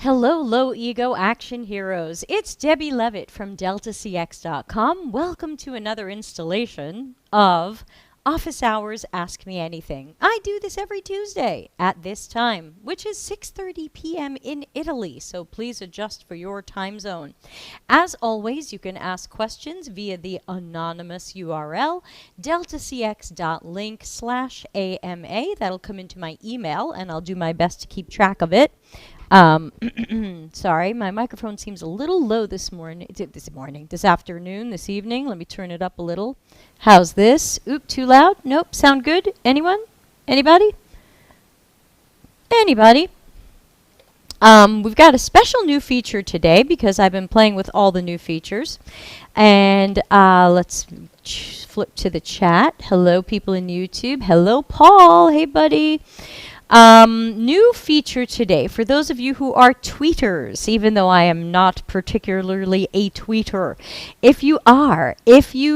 Hello, low ego action heroes. It's Debbie Levitt from deltacx.com. Welcome to another installation of Office Hours Ask Me Anything. I do this every Tuesday at this time, which is 6:30 p.m. in Italy, so please adjust for your time zone. As always, you can ask questions via the anonymous URL deltacx.link/AMA. That'll come into my email, and I'll do my best to keep track of it. Sorry, my microphone seems a little low this afternoon, this evening. Let me turn it up a little. How's this? Oop, too loud? Nope, sound good? Anyone? Anybody? Anybody? We've got a special new feature today because I've been playing with all the new features. And let's flip to the chat. Hello, people in YouTube. Hello, Paul. Hey, buddy. New feature today for those of you who are tweeters, even though I am not particularly a tweeter. If you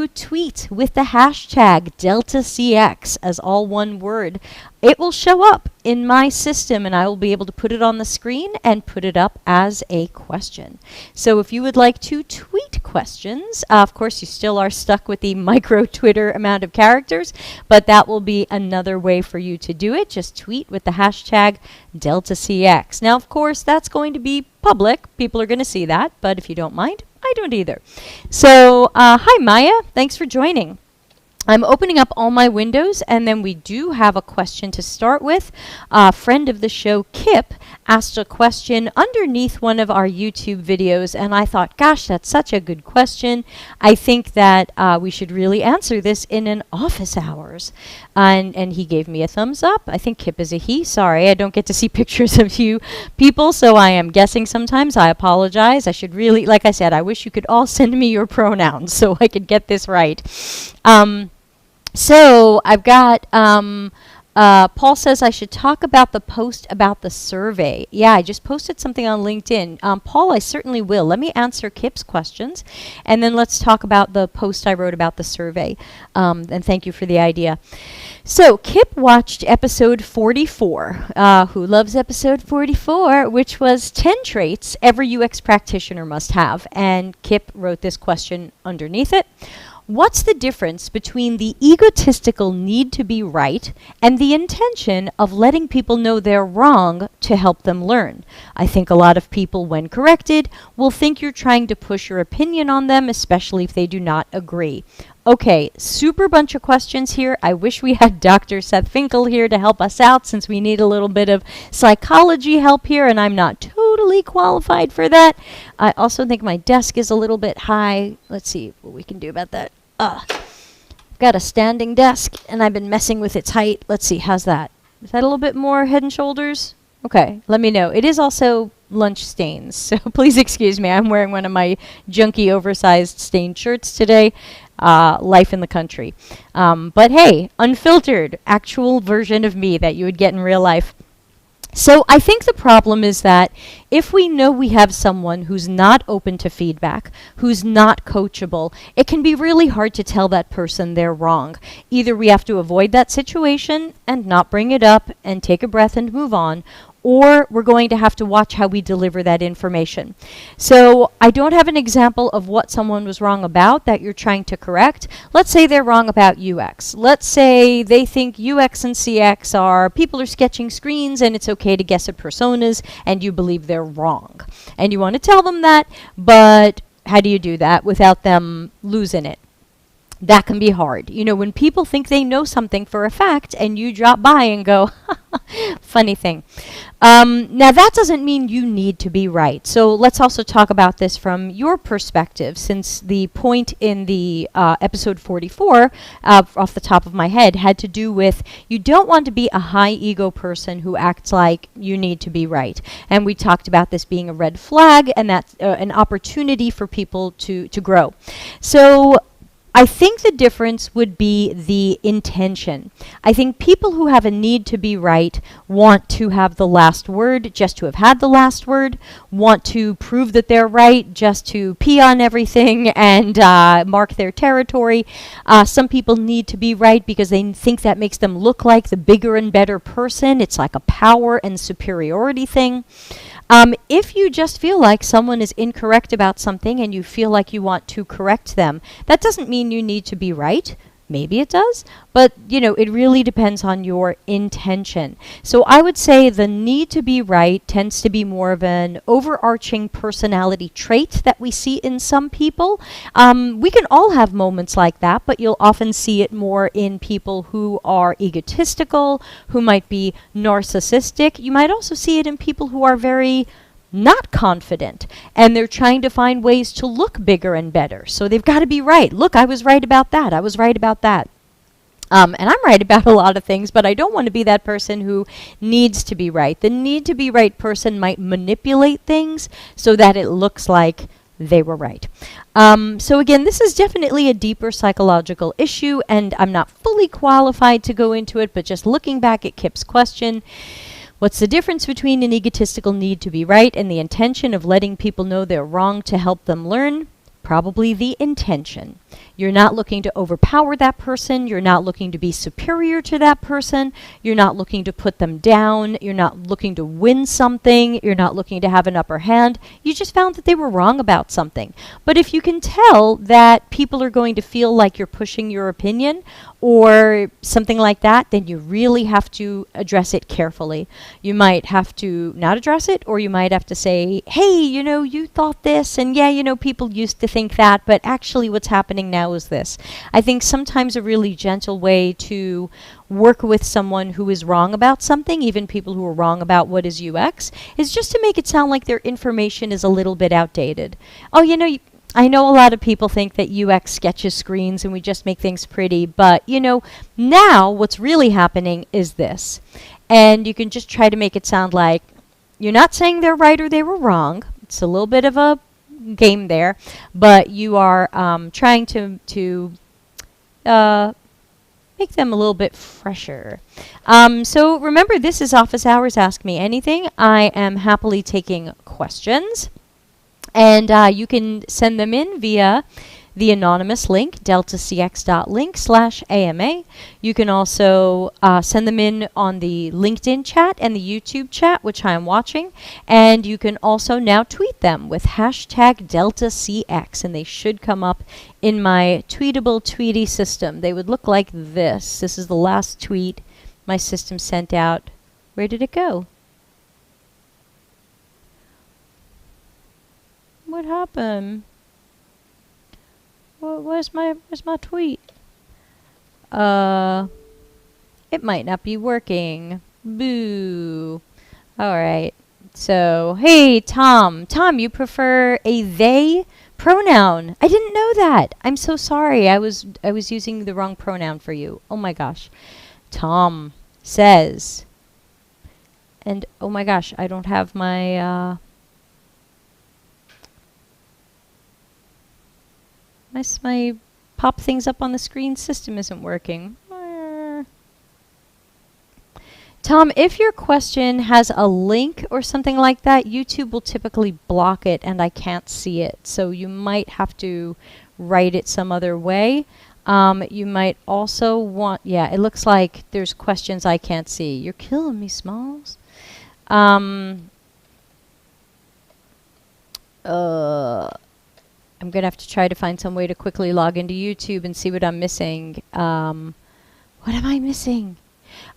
tweet with the hashtag DeltaCX as all one word, it will show up in my system and I will be able to put it on the screen and put it up as a question. So if you would like to tweet questions, of course you still are stuck with the micro Twitter amount of characters, but that will be another way for you to do it. Just tweet with the hashtag DeltaCX. Now, of course, that's going to be public. People are going to see that, but if you don't mind, I don't either. So, hi Maya, thanks for joining. I'm opening up all my windows, and then we do have a question to start with. A friend of the show, Kip, asked a question underneath one of our YouTube videos, and I thought, gosh, that's such a good question. I think that we should really answer this in an office hours. And he gave me a thumbs up. I think Kip is a he. Sorry, I don't get to see pictures of you people, so I am guessing sometimes. I apologize. I should really, like I said, I wish you could all send me your pronouns so I could get this right. So I've got, Paul says I should talk about the post about the survey. Yeah, I just posted something on LinkedIn. Paul, I certainly will. Let me answer Kip's questions, and then let's talk about the post I wrote about the survey. And thank you for the idea. So Kip watched episode 44. Who loves episode 44? Which was 10 traits every UX practitioner must have. And Kip wrote this question underneath it. What's the difference between the egotistical need to be right and the intention of letting people know they're wrong to help them learn? I think a lot of people, when corrected, will think you're trying to push your opinion on them, especially if they do not agree. Okay, super bunch of questions here. I wish we had Dr. Seth Finkel here to help us out since we need a little bit of psychology help here, and I'm not totally qualified for that. I also think my desk is a little bit high. Let's see what we can do about that. I've got a standing desk, and I've been messing with its height. Let's see, how's that? Is that a little bit more head and shoulders? Okay, let me know. It is also lunch stains, so please excuse me. I'm wearing one of my junky, oversized stained shirts today. Life in the country. But hey, unfiltered, actual version of me that you would get in real life. So I think the problem is that if we know we have someone who's not open to feedback, who's not coachable, it can be really hard to tell that person they're wrong. Either we have to avoid that situation and not bring it up and take a breath and move on, or we're going to have to watch how we deliver that information. So I don't have an example of what someone was wrong about that you're trying to correct. Let's say they're wrong about UX. Let's say they think UX and CX are people are sketching screens and it's okay to guess at personas, and you believe they're wrong. And you want to tell them that, but how do you do that without them losing it? That can be hard. You know, when people think they know something for a fact and you drop by and go, funny thing. Now, that doesn't mean you need to be right. So let's also talk about this from your perspective, since the point in the episode 44, off the top of my head, had to do with you don't want to be a high ego person who acts like you need to be right. And we talked about this being a red flag, and that's an opportunity for people to grow. So I think the difference would be the intention. I think people who have a need to be right want to have the last word, just to have had the last word, want to prove that they're right, just to pee on everything and mark their territory. Some people need to be right because they think that makes them look like the bigger and better person. It's like a power and superiority thing. If you just feel like someone is incorrect about something and you feel like you want to correct them, that doesn't mean you need to be right. Maybe it does, but it really depends on your intention. So I would say the need to be right tends to be more of an overarching personality trait that we see in some people. We can all have moments like that, but you'll often see it more in people who are egotistical, who might be narcissistic. You might also see it in people who are very not confident, and they're trying to find ways to look bigger and better. So they've got to be right. Look, I was right about that. I was right about that. And I'm right about a lot of things, but I don't want to be that person who needs to be right. The need to be right person might manipulate things so that it looks like they were right. So again, this is definitely a deeper psychological issue, and I'm not fully qualified to go into it, but just looking back at Kip's question, what's the difference between an egotistical need to be right and the intention of letting people know they're wrong to help them learn? Probably the intention. You're not looking to overpower that person. You're not looking to be superior to that person. You're not looking to put them down. You're not looking to win something. You're not looking to have an upper hand. You just found that they were wrong about something. But if you can tell that people are going to feel like you're pushing your opinion or something like that, then you really have to address it carefully. You might have to not address it, or you might have to say, hey, you thought this, and yeah, people used to think that, but actually what's happening now is this. I think sometimes a really gentle way to work with someone who is wrong about something, even people who are wrong about what is UX, is just to make it sound like their information is a little bit outdated. Oh, I know a lot of people think that UX sketches screens and we just make things pretty, but now what's really happening is this. And you can just try to make it sound like you're not saying they're right or they were wrong. It's a little bit of a game there, but you are trying to make them a little bit fresher. So remember, this is Office Hours Ask Me Anything. I am happily taking questions. And you can send them in via the anonymous link, deltacx.link/AMA. You can also send them in on the LinkedIn chat and the YouTube chat, which I am watching. And you can also now tweet them with hashtag DeltaCX, and they should come up in my tweetable tweety system. They would look like this. This is the last tweet my system sent out. Where did it go? What happened? Where's my tweet? It might not be working. Boo. Alright. So, hey, Tom. Tom, you prefer a they pronoun. I didn't know that. I'm so sorry. I was using the wrong pronoun for you. Oh my gosh. Tom says, and oh my gosh, I don't have my my pop things up on the screen system isn't working. Tom, if your question has a link or something like that, YouTube will typically block it and I can't see it. So you might have to write it some other way. You might also want, yeah, it looks like there's questions I can't see. You're killing me, Smalls. I'm going to have to try to find some way to quickly log into YouTube and see what I'm missing. What am I missing?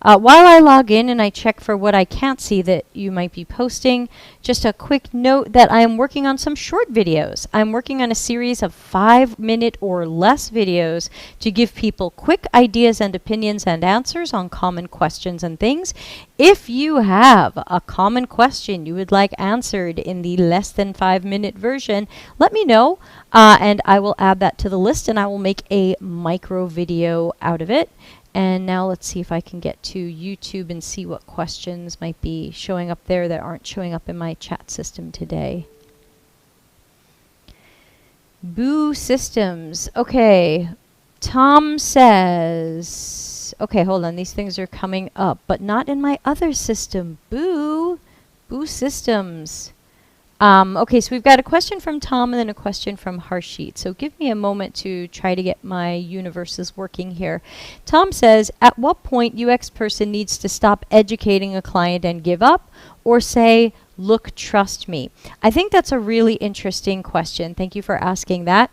While I log in and I check for what I can't see that you might be posting, just a quick note that I am working on some short videos. I'm working on a series of 5-minute or less videos to give people quick ideas and opinions and answers on common questions and things. If you have a common question you would like answered in the less than 5-minute version, let me know and I will add that to the list and I will make a micro video out of it. And now let's see if I can get to YouTube and see what questions might be showing up there that aren't showing up in my chat system today. Boo Systems. Okay. Tom says, okay, hold on. These things are coming up, but not in my other system. Boo. Boo Systems. Okay, so we've got a question from Tom and then a question from Harshit. So give me a moment to try to get my universes working here. Tom says, at what point UX person needs to stop educating a client and give up, or say, Look, trust me. I think that's a really interesting question. Thank you for asking that.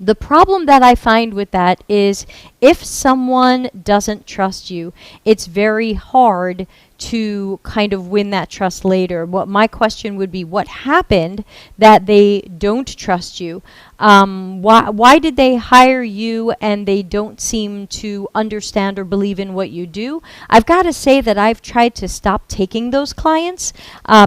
The problem that I find with that is if someone doesn't trust you, it's very hard to kind of win that trust later. What my question would be, what happened that they don't trust you? Why did they hire you and they don't seem to understand or believe in what you do? I've got to say that I've tried to stop taking those clients.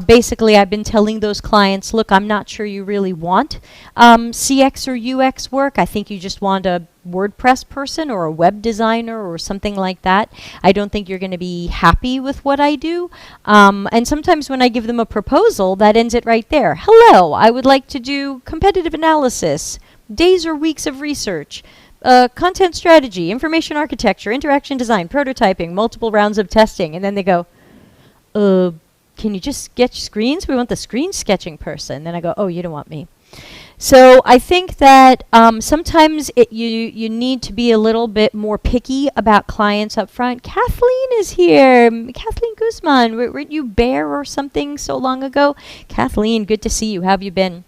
Basically, I've been telling those clients, look, I'm not sure you really want CX or UX work. I think you just want a WordPress person or a web designer or something like that. I don't think you're going to be happy with what I do. And sometimes when I give them a proposal, that ends it right there. Hello, I would like to do competitive analysis, days or weeks of research, content strategy, information architecture, interaction design, prototyping, multiple rounds of testing. And then they go, can you just sketch screens? We want the screen sketching person. Then I go, oh, you don't want me. So I think that sometimes you need to be a little bit more picky about clients up front. Kathleen is here. Kathleen Guzman. Weren't you Bear or something so long ago? Kathleen, good to see you. How have you been?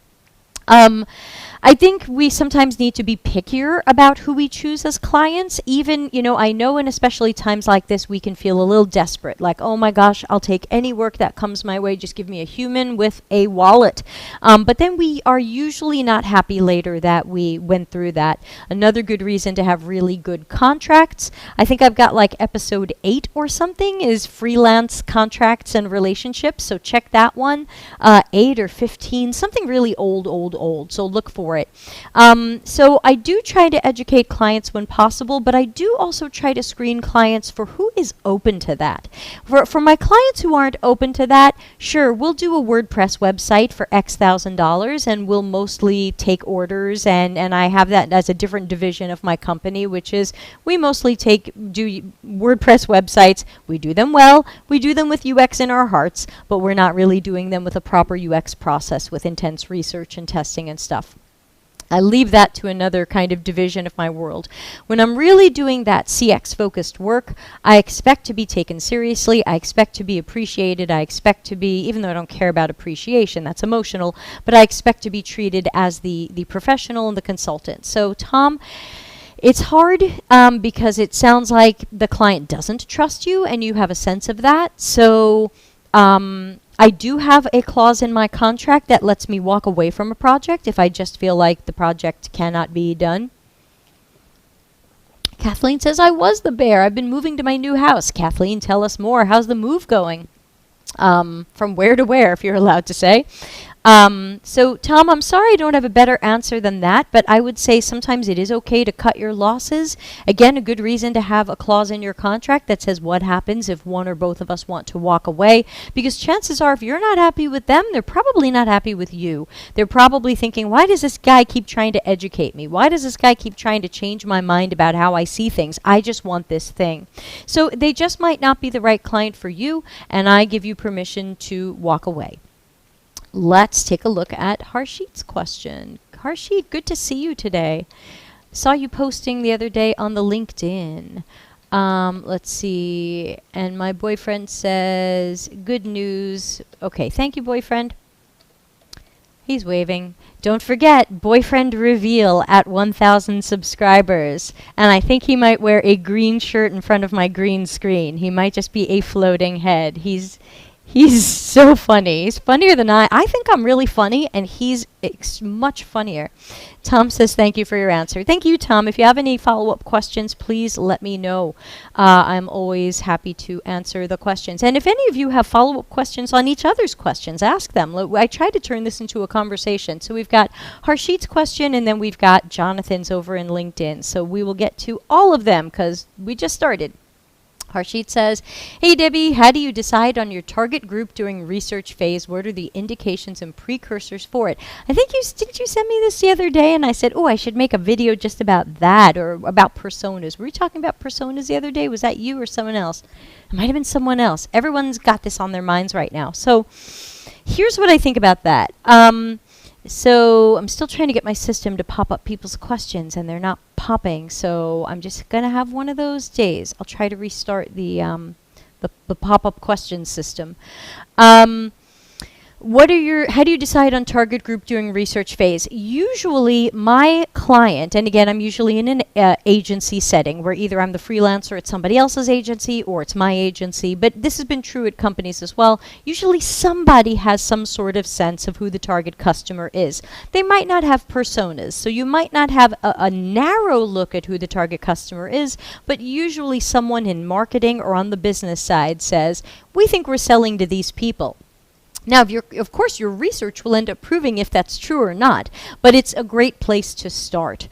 I think we sometimes need to be pickier about who we choose as clients. Even, I know in especially times like this, we can feel a little desperate. Like, oh my gosh, I'll take any work that comes my way. Just give me a human with a wallet. But then we are usually not happy later that we went through that. Another good reason to have really good contracts. I think I've got like episode 8 or something is freelance contracts and relationships. So check that one. 8 or 15, something really old. So look for it. So I do try to educate clients when possible, but I do also try to screen clients for who is open to that. For my clients who aren't open to that, sure, we'll do a WordPress website for X $1,000 and we'll mostly take orders, and I have that as a different division of my company, which is we mostly do WordPress websites. We do them well, we do them with UX in our hearts, but we're not really doing them with a proper UX process with intense research and testing and stuff. I leave that to another kind of division of my world. When I'm really doing that CX-focused work, I expect to be taken seriously. I expect to be appreciated. I expect to be, even though I don't care about appreciation, that's emotional, but I expect to be treated as the professional and the consultant. So, Tom, it's hard because it sounds like the client doesn't trust you, and you have a sense of that. So, I do have a clause in my contract that lets me walk away from a project if I just feel like the project cannot be done. Kathleen says, I was the Bear. I've been moving to my new house. Kathleen, tell us more. How's the move going? From where to where, if you're allowed to say. So, Tom, I'm sorry I don't have a better answer than that, but I would say sometimes it is okay to cut your losses. Again, a good reason to have a clause in your contract that says what happens if one or both of us want to walk away, because chances are if you're not happy with them, they're probably not happy with you. They're probably thinking, why does this guy keep trying to educate me? Why does this guy keep trying to change my mind about how I see things? I just want this thing. So they just might not be the right client for you, and I give you permission to walk away. Let's take a look at Harshit's question. Harshit, good to see you today. Saw you posting the other day on the LinkedIn. Let's see. And my boyfriend says, good news. Okay, thank you, boyfriend. He's waving. Don't forget, boyfriend reveal at 1,000 subscribers. And I think he might wear a green shirt in front of my green screen. He might just be a floating head. He's so funny. He's funnier than I. I think I'm really funny, and he's much funnier. Tom says, thank you for your answer. Thank you, Tom. If you have any follow-up questions, please let me know. I'm always happy to answer the questions. And if any of you have follow-up questions on each other's questions, ask them. I try to turn this into a conversation. So we've got Harshit's question, and then we've got Jonathan's over in LinkedIn. So we will get to all of them because we just started. Harshit says, hey Debbie, how do you decide on your target group during research phase? What are the indications and precursors for it? I think didn't you send me this the other day? And I said, oh, I should make a video just about that, or about personas. Were we talking about personas the other day? Was that you or someone else? It might have been someone else. Everyone's got this on their minds right now. So here's what I think about that. So I'm still trying to get my system to pop up people's questions, and they're not popping. So I'm just going to have one of those days. I'll try to restart the pop-up question system. How do you decide on target group during research phase? Usually my client, and again, I'm usually in an agency setting where either I'm the freelancer at somebody else's agency or it's my agency, but this has been true at companies as well. Usually somebody has some sort of sense of who the target customer is. They might not have personas, so you might not have a narrow look at who the target customer is, but usually someone in marketing or on the business side says, we think we're selling to these people. Now, of course, your research will end up proving if that's true or not, but it's a great place to start.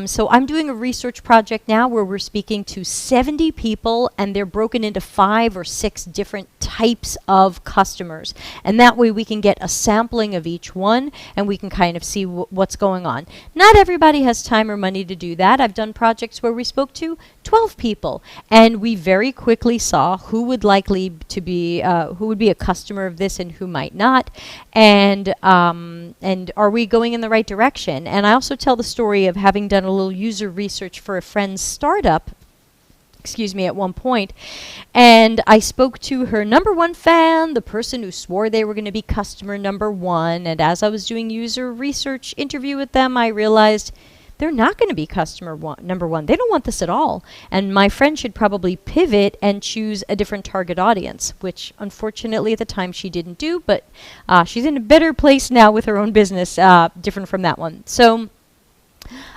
So I'm doing a research project now where we're speaking to 70 people, and they're broken into 5 or 6 different types of customers. And that way we can get a sampling of each one, and we can kind of see what's going on. Not everybody has time or money to do that. I've done projects where we spoke to 12 people, and we very quickly saw who would likely to be, who would be a customer of this and who might not, and are we going in the right direction? And I also tell the story of having done a little user research for a friend's startup, at one point, and I spoke to her number 1 fan, the person who swore they were going to be customer number 1, and as I was doing user research interview with them, I realized they're not going to be customer number 1. They don't want this at all. And my friend should probably pivot and choose a different target audience, which unfortunately at the time she didn't do, but she's in a better place now with her own business, different from that one. So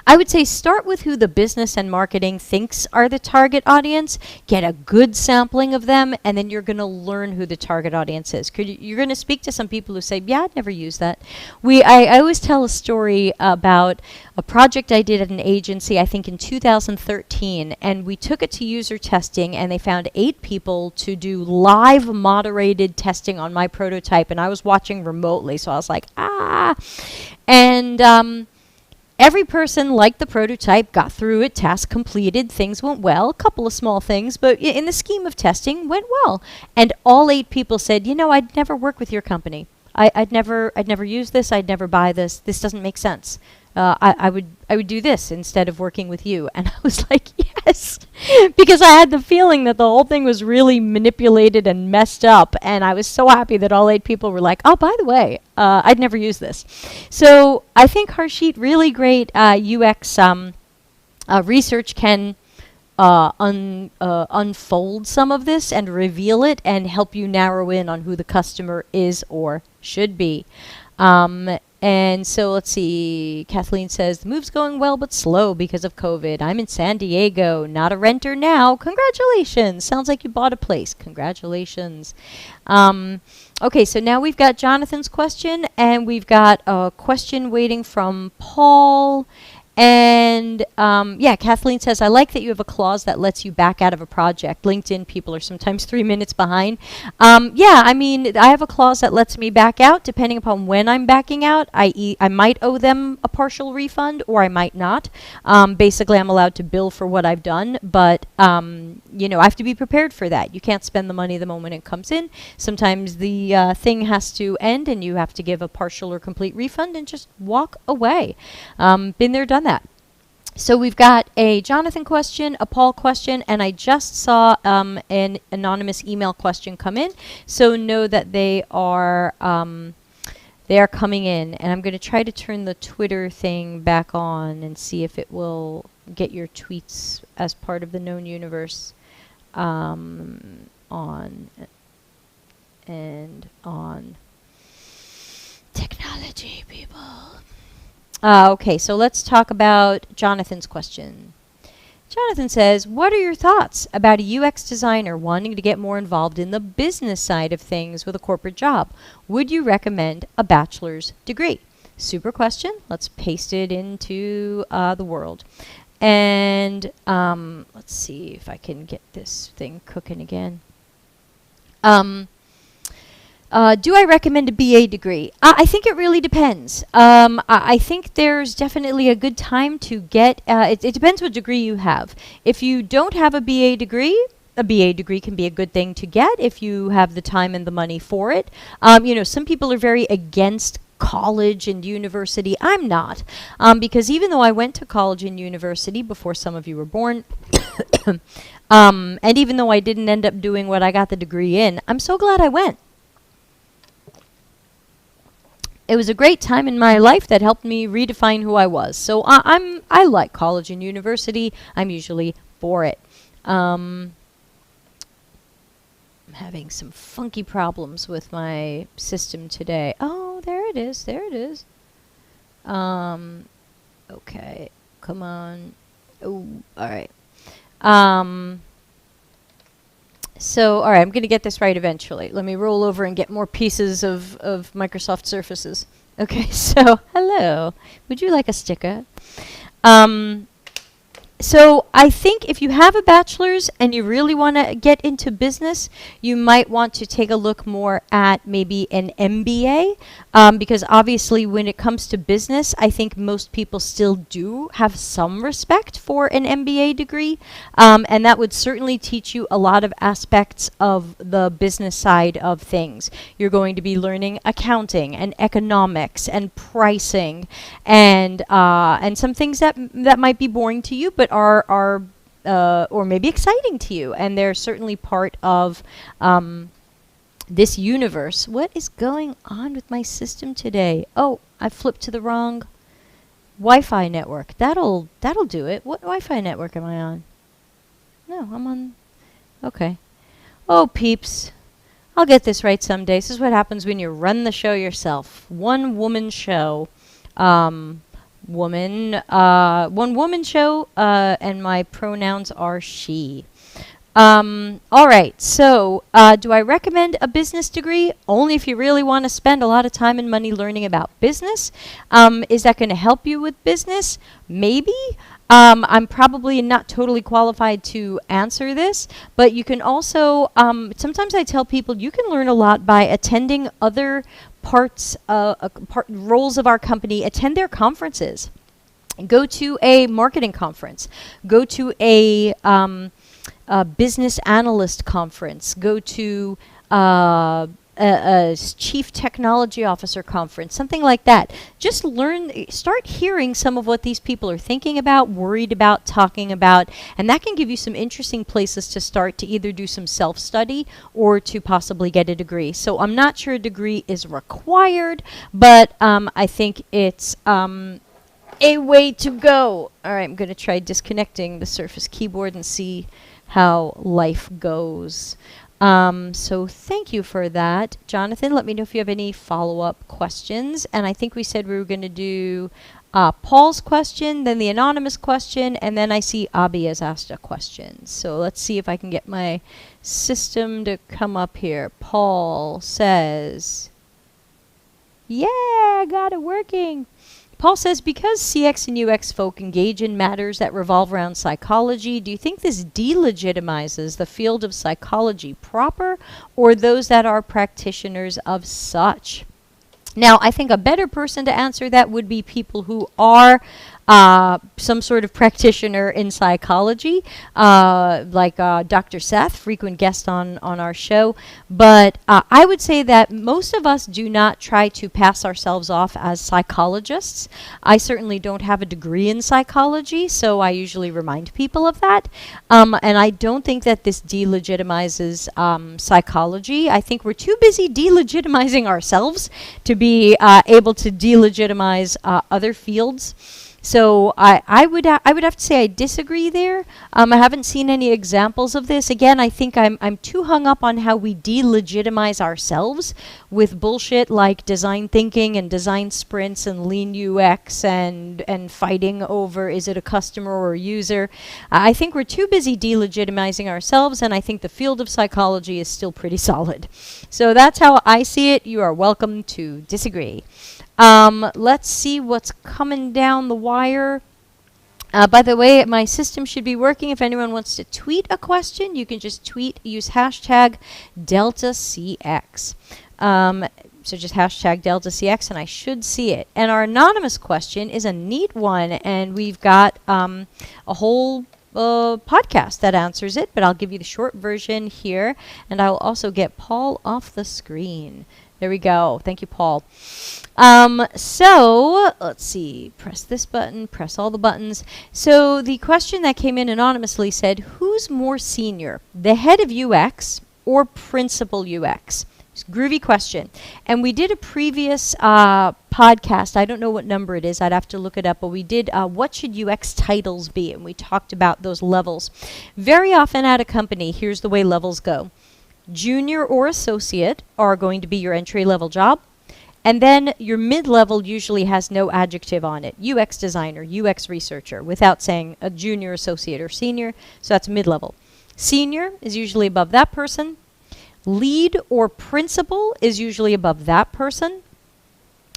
I would say start with who the business and marketing thinks are the target audience, get a good sampling of them, and then you're going to learn who the target audience is. You're going to speak to some people who say, yeah, I'd never use that. I always tell a story about a project I did at an agency, I think in 2013, and we took it to user testing, and they found 8 people to do live moderated testing on my prototype, and I was watching remotely, so I was like, and every person liked the prototype, got through it, task completed, things went well, a couple of small things, but in the scheme of testing, went well. And all 8 people said, I'd never work with your company. I'd never use this, I'd never buy this, this doesn't make sense. I would do this instead of working with you. And I was like, yes, because I had the feeling that the whole thing was really manipulated and messed up. And I was so happy that all 8 people were like, oh, by the way, I'd never use this. So I think Harshit, really great UX research can unfold some of this and reveal it and help you narrow in on who the customer is or should be. And so let's see, Kathleen says, the move's going well but slow because of COVID. I'm in San Diego, not a renter now. Congratulations. Sounds like you bought a place. Congratulations. Okay, so now we've got Jonathan's question, and we've got a question waiting from Paul. And Kathleen says, I like that you have a clause that lets you back out of a project. LinkedIn people are sometimes 3 minutes behind. I have a clause that lets me back out depending upon when I'm backing out. I might owe them a partial refund or I might not. Basically, I'm allowed to bill for what I've done, but I have to be prepared for that. You can't spend the money the moment it comes in. Sometimes the thing has to end and you have to give a partial or complete refund and just walk away. Been there, done that. So we've got a Jonathan question, a Paul question, and I just saw an anonymous email question come in. So know that they are coming in, and I'm going to try to turn the Twitter thing back on and see if it will get your tweets as part of the known universe on and on. Technology, people. Okay, so let's talk about Jonathan's question. Jonathan says, what are your thoughts about a UX designer wanting to get more involved in the business side of things with a corporate job? Would you recommend a bachelor's degree? Super question. Let's paste it into the world. And let's see if I can get this thing cooking again. Do I recommend a BA degree? I think it really depends. I think there's definitely a good time to get, it depends what degree you have. If you don't have a BA degree can be a good thing to get if you have the time and the money for it. Some people are very against college and university. I'm not, because even though I went to college and university before some of you were born, and even though I didn't end up doing what I got the degree in, I'm so glad I went. it was a great time in my life that helped me redefine who I was. So I like college and university. I'm usually for it. I'm having some funky problems with my system today. Oh, there it is. There it is. Okay. Come on. Oh, all right. So, all right, I'm going to get this right eventually. Let me roll over and get more pieces of Microsoft Surfaces. Okay, so, hello. Would you like a sticker? So I think if you have a bachelor's and you really want to get into business, you might want to take a look more at maybe an MBA, because obviously when it comes to business, I think most people still do have some respect for an MBA degree, and that would certainly teach you a lot of aspects of the business side of things. You're going to be learning accounting and economics and pricing and some things that might be boring to you, but are or maybe exciting to you, and they're certainly part of this universe. What is going on with my system today? Oh, I flipped to the wrong Wi-Fi network. That'll do it. What Wi-Fi network am I on? No, I'm on. Okay. Oh, peeps. I'll get this right someday. This is what happens when you run the show yourself. One woman show. One woman show, and my pronouns are she. All right, so do I recommend a business degree? Only if you really want to spend a lot of time and money learning about business. Is that going to help you with business? Maybe. I'm probably not totally qualified to answer this, but you can also, sometimes I tell people you can learn a lot by attending other roles of our company, attend their conferences, go to a marketing conference, go to a business analyst conference, go to a chief technology officer conference, something like that. Just start hearing some of what these people are thinking about, worried about, talking about, and that can give you some interesting places to start to either do some self-study or to possibly get a degree. So I'm not sure a degree is required, but I think it's a way to go. All right, I'm going to try disconnecting the Surface keyboard and see how life goes. So thank you for that. Jonathan, let me know if you have any follow-up questions. And I think we said we were going to do Paul's question, then the anonymous question, and then I see Abby has asked a question. So let's see if I can get my system to come up here. Paul says, yeah, got it working. Paul says, because CX and UX folk engage in matters that revolve around psychology, do you think this delegitimizes the field of psychology proper or those that are practitioners of such? Now, I think a better person to answer that would be people who are some sort of practitioner in psychology, like Dr. Seth, frequent guest on our show. But I would say that most of us do not try to pass ourselves off as psychologists. I certainly don't have a degree in psychology, so I usually remind people of that. And I don't think that this delegitimizes psychology. I think we're too busy delegitimizing ourselves to be able to delegitimize other fields. So I would have to say I disagree there. I haven't seen any examples of this. Again, I think I'm too hung up on how we delegitimize ourselves with bullshit like design thinking and design sprints and lean UX and fighting over is it a customer or a user. I think we're too busy delegitimizing ourselves, and I think the field of psychology is still pretty solid. So that's how I see it. You are welcome to disagree. Let's see what's coming down the wire. By the way, my system should be working. If anyone wants to tweet a question, you can just use hashtag DeltaCX. So just hashtag DeltaCX, and I should see it. And our anonymous question is a neat one, and we've got a whole podcast that answers it, but I'll give you the short version here, and I will also get Paul off the screen. There we go. Thank you, Paul. So let's see. Press this button. Press all the buttons. So the question that came in anonymously said, who's more senior, the head of UX or principal UX? Groovy question. And we did a previous podcast. I don't know what number it is. I'd have to look it up. But we did what should UX titles be? And we talked about those levels. Very often at a company, here's the way levels go. Junior or associate are going to be your entry-level job. And then your mid-level usually has no adjective on it. UX designer, UX researcher, without saying a junior, associate, or senior. So that's mid-level. Senior is usually above that person. Lead or principal is usually above that person.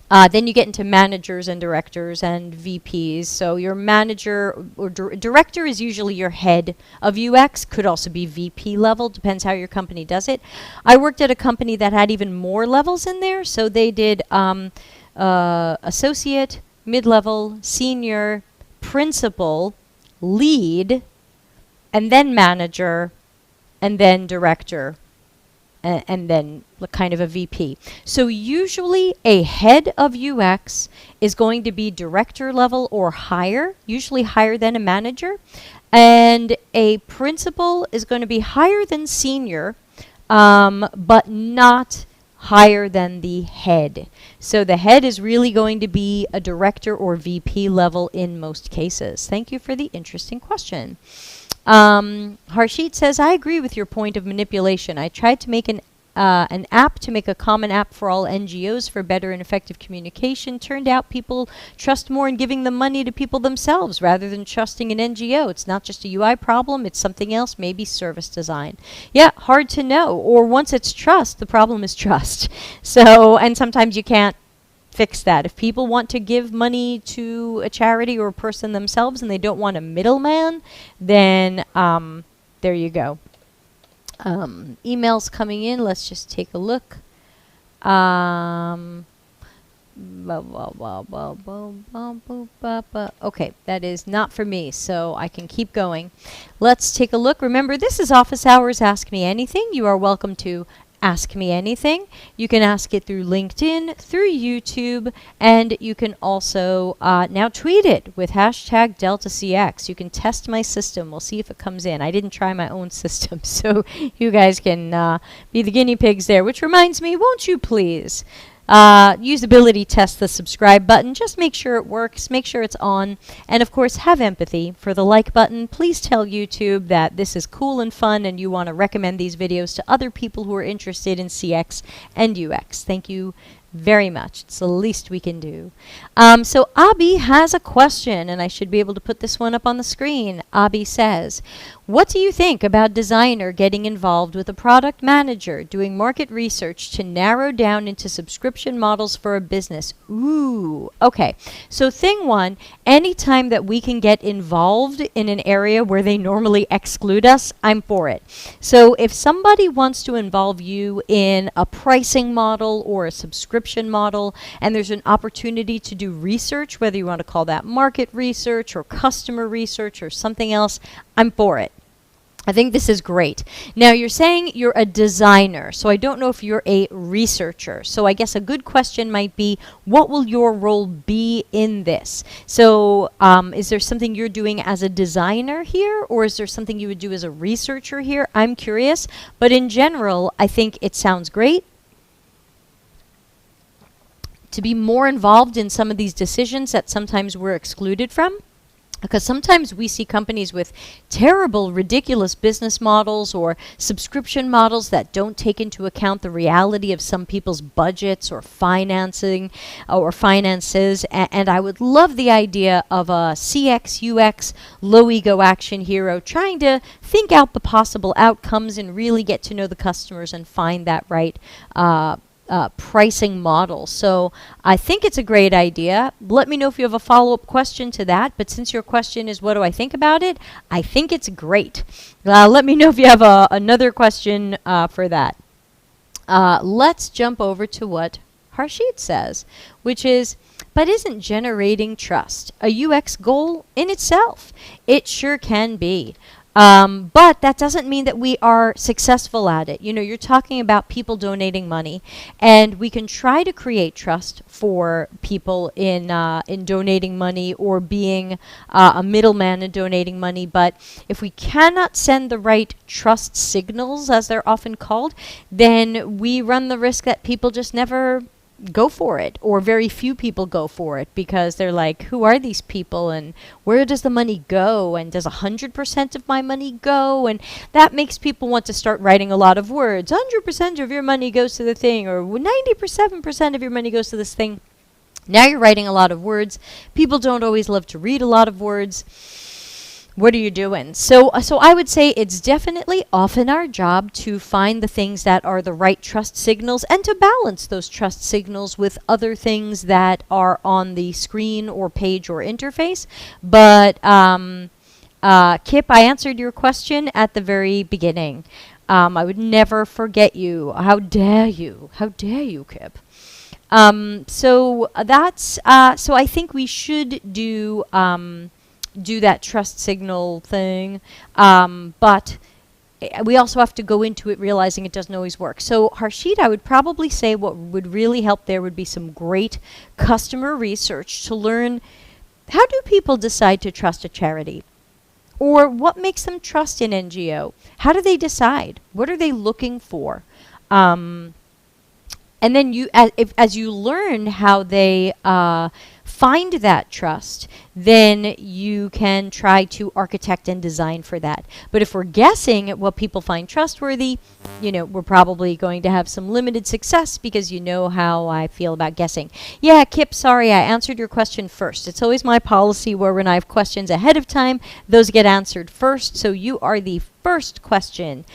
Then you get into managers and directors and VPs. So your manager or director is usually your head of UX. Could also be VP level. Depends how your company does it. I worked at a company that had even more levels in there. So they did associate, mid-level, senior, principal, lead, and then manager, and then director. And then kind of a VP. So usually a head of UX is going to be director level or higher, usually higher than a manager. And a principal is going to be higher than senior, but not higher than the head. So the head is really going to be a director or VP level in most cases. Thank you for the interesting question. Harshit says, I agree with your point of manipulation. I tried to make an app to make a common app for all NGOs for better and effective communication. Turned out people trust more in giving the money to people themselves rather than trusting an NGO. It's not just a UI problem, it's something else, maybe service design. Yeah, hard to know. Or once it's trust, the problem is trust. So, and sometimes you can't fix that. If people want to give money to a charity or a person themselves and they don't want a middleman, then there you go. Emails coming in. Let's just take a look. Okay, that is not for me, so I can keep going. Let's take a look. Remember, this is Office Hours Ask Me Anything. You are welcome to ask me anything. You can ask it through LinkedIn, through YouTube, and you can also now tweet it with hashtag DeltaCX. You can test my system. We'll see if it comes in. I didn't try my own system, so you guys can be the guinea pigs there. Which reminds me, won't you please usability test the subscribe button. Just make sure it works, make sure it's on, and of course have empathy for the like button. Please tell YouTube that this is cool and fun and you want to recommend these videos to other people who are interested in CX and UX. Thank you very much. It's the least we can do. So Abby has a question, and I should be able to put this one up on the screen. Abby says, what do you think about designer getting involved with a product manager doing market research to narrow down into subscription models for a business? Ooh, okay. So thing one, anytime that we can get involved in an area where they normally exclude us, I'm for it. So if somebody wants to involve you in a pricing model or a subscription model, and there's an opportunity to do research, whether you want to call that market research or customer research or something else, I'm for it. I think this is great. Now, you're saying you're a designer, so I don't know if you're a researcher. So I guess a good question might be, what will your role be in this? So is there something you're doing as a designer here, or is there something you would do as a researcher here? I'm curious, but in general, I think it sounds great to be more involved in some of these decisions that sometimes we're excluded from. Because sometimes we see companies with terrible, ridiculous business models or subscription models that don't take into account the reality of some people's budgets or financing or finances. And I would love the idea of a CX, UX, low ego action hero trying to think out the possible outcomes and really get to know the customers and find that right pricing model. So I think it's a great idea. Let me know if you have a follow-up question to that. But since your question is what do I think about it, I think it's great. Let me know if you have another question for that. Let's jump over to what Harshit says, which is, but isn't generating trust a UX goal in itself? It sure can be. But that doesn't mean that we are successful at it. You know, you're talking about people donating money, and we can try to create trust for people in donating money or being a middleman in donating money. But if we cannot send the right trust signals, as they're often called, then we run the risk that people just never go for it, or very few people go for it, because they're like, who are these people and where does the money go, and does 100% of my money go? And that makes people want to start writing a lot of words. 100% of your money goes to the thing, or 97% of your money goes to this thing. Now you're writing a lot of words. People don't always love to read a lot of words. What are you doing? So I would say it's definitely often our job to find the things that are the right trust signals and to balance those trust signals with other things that are on the screen or page or interface. But Kip, I answered your question at the very beginning. I would never forget you. How dare you? How dare you, Kip? So I think we should do that trust signal thing, but we also have to go into it realizing it doesn't always work. So Harshit, I would probably say what would really help there would be some great customer research to learn, how do people decide to trust a charity? Or what makes them trust an NGO? How do they decide? What are they looking for? And then as you learn how they find that trust, then you can try to architect and design for that. But if we're guessing at what people find trustworthy, you know, we're probably going to have some limited success, because you know how I feel about guessing. Yeah, Kip, sorry, I answered your question first. It's always my policy where when I have questions ahead of time, those get answered first. So you are the first question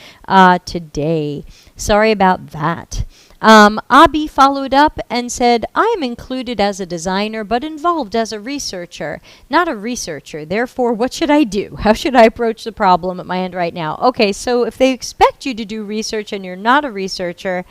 today. Sorry about that. Abi followed up and said, I am included as a designer but involved as a researcher, not a researcher. Therefore, what should I do? How should I approach the problem at my end right now? Okay, so if they expect you to do research and you're not a researcher,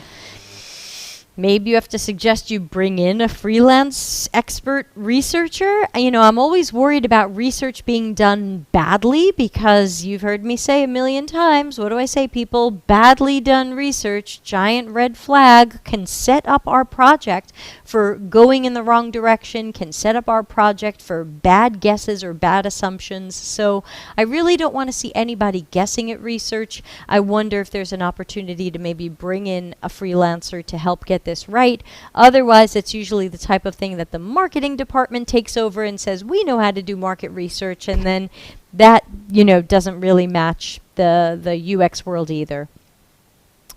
maybe you have to suggest you bring in a freelance expert researcher. You know, I'm always worried about research being done badly, because you've heard me say a million times, what do I say, people? Badly done research, giant red flag, can set up our project for going in the wrong direction, can set up our project for bad guesses or bad assumptions. So I really don't want to see anybody guessing at research. I wonder if there's an opportunity to maybe bring in a freelancer to help get this right. Otherwise, it's usually the type of thing that the marketing department takes over and says, we know how to do market research, and then that, you know, doesn't really match the UX world either.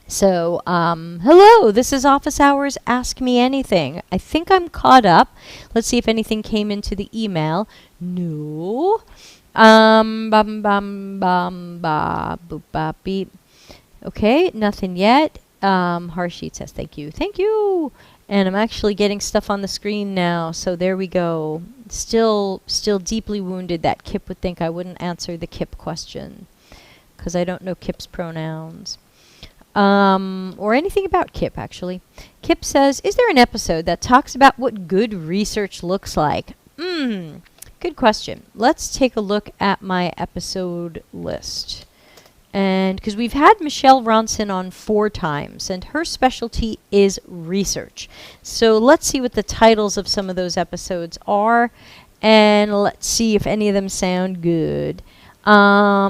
So, hello, this is Office Hours Ask Me Anything. I think I'm caught up. Let's see if anything came into the email. No. Bum bum bum ba boop ba beep. Okay, nothing yet. Harshit says thank you. Thank you. And I'm actually getting stuff on the screen now, so there we go. Still deeply wounded that Kip would think I wouldn't answer the Kip question, because I don't know Kip's pronouns. Or anything about Kip, actually. Kip says, is there an episode that talks about what good research looks like? Good question. Let's take a look at my episode list. And because we've had Michelle Ronson on 4 times, and her specialty is research. So let's see what the titles of some of those episodes are, and let's see if any of them sound good. Well,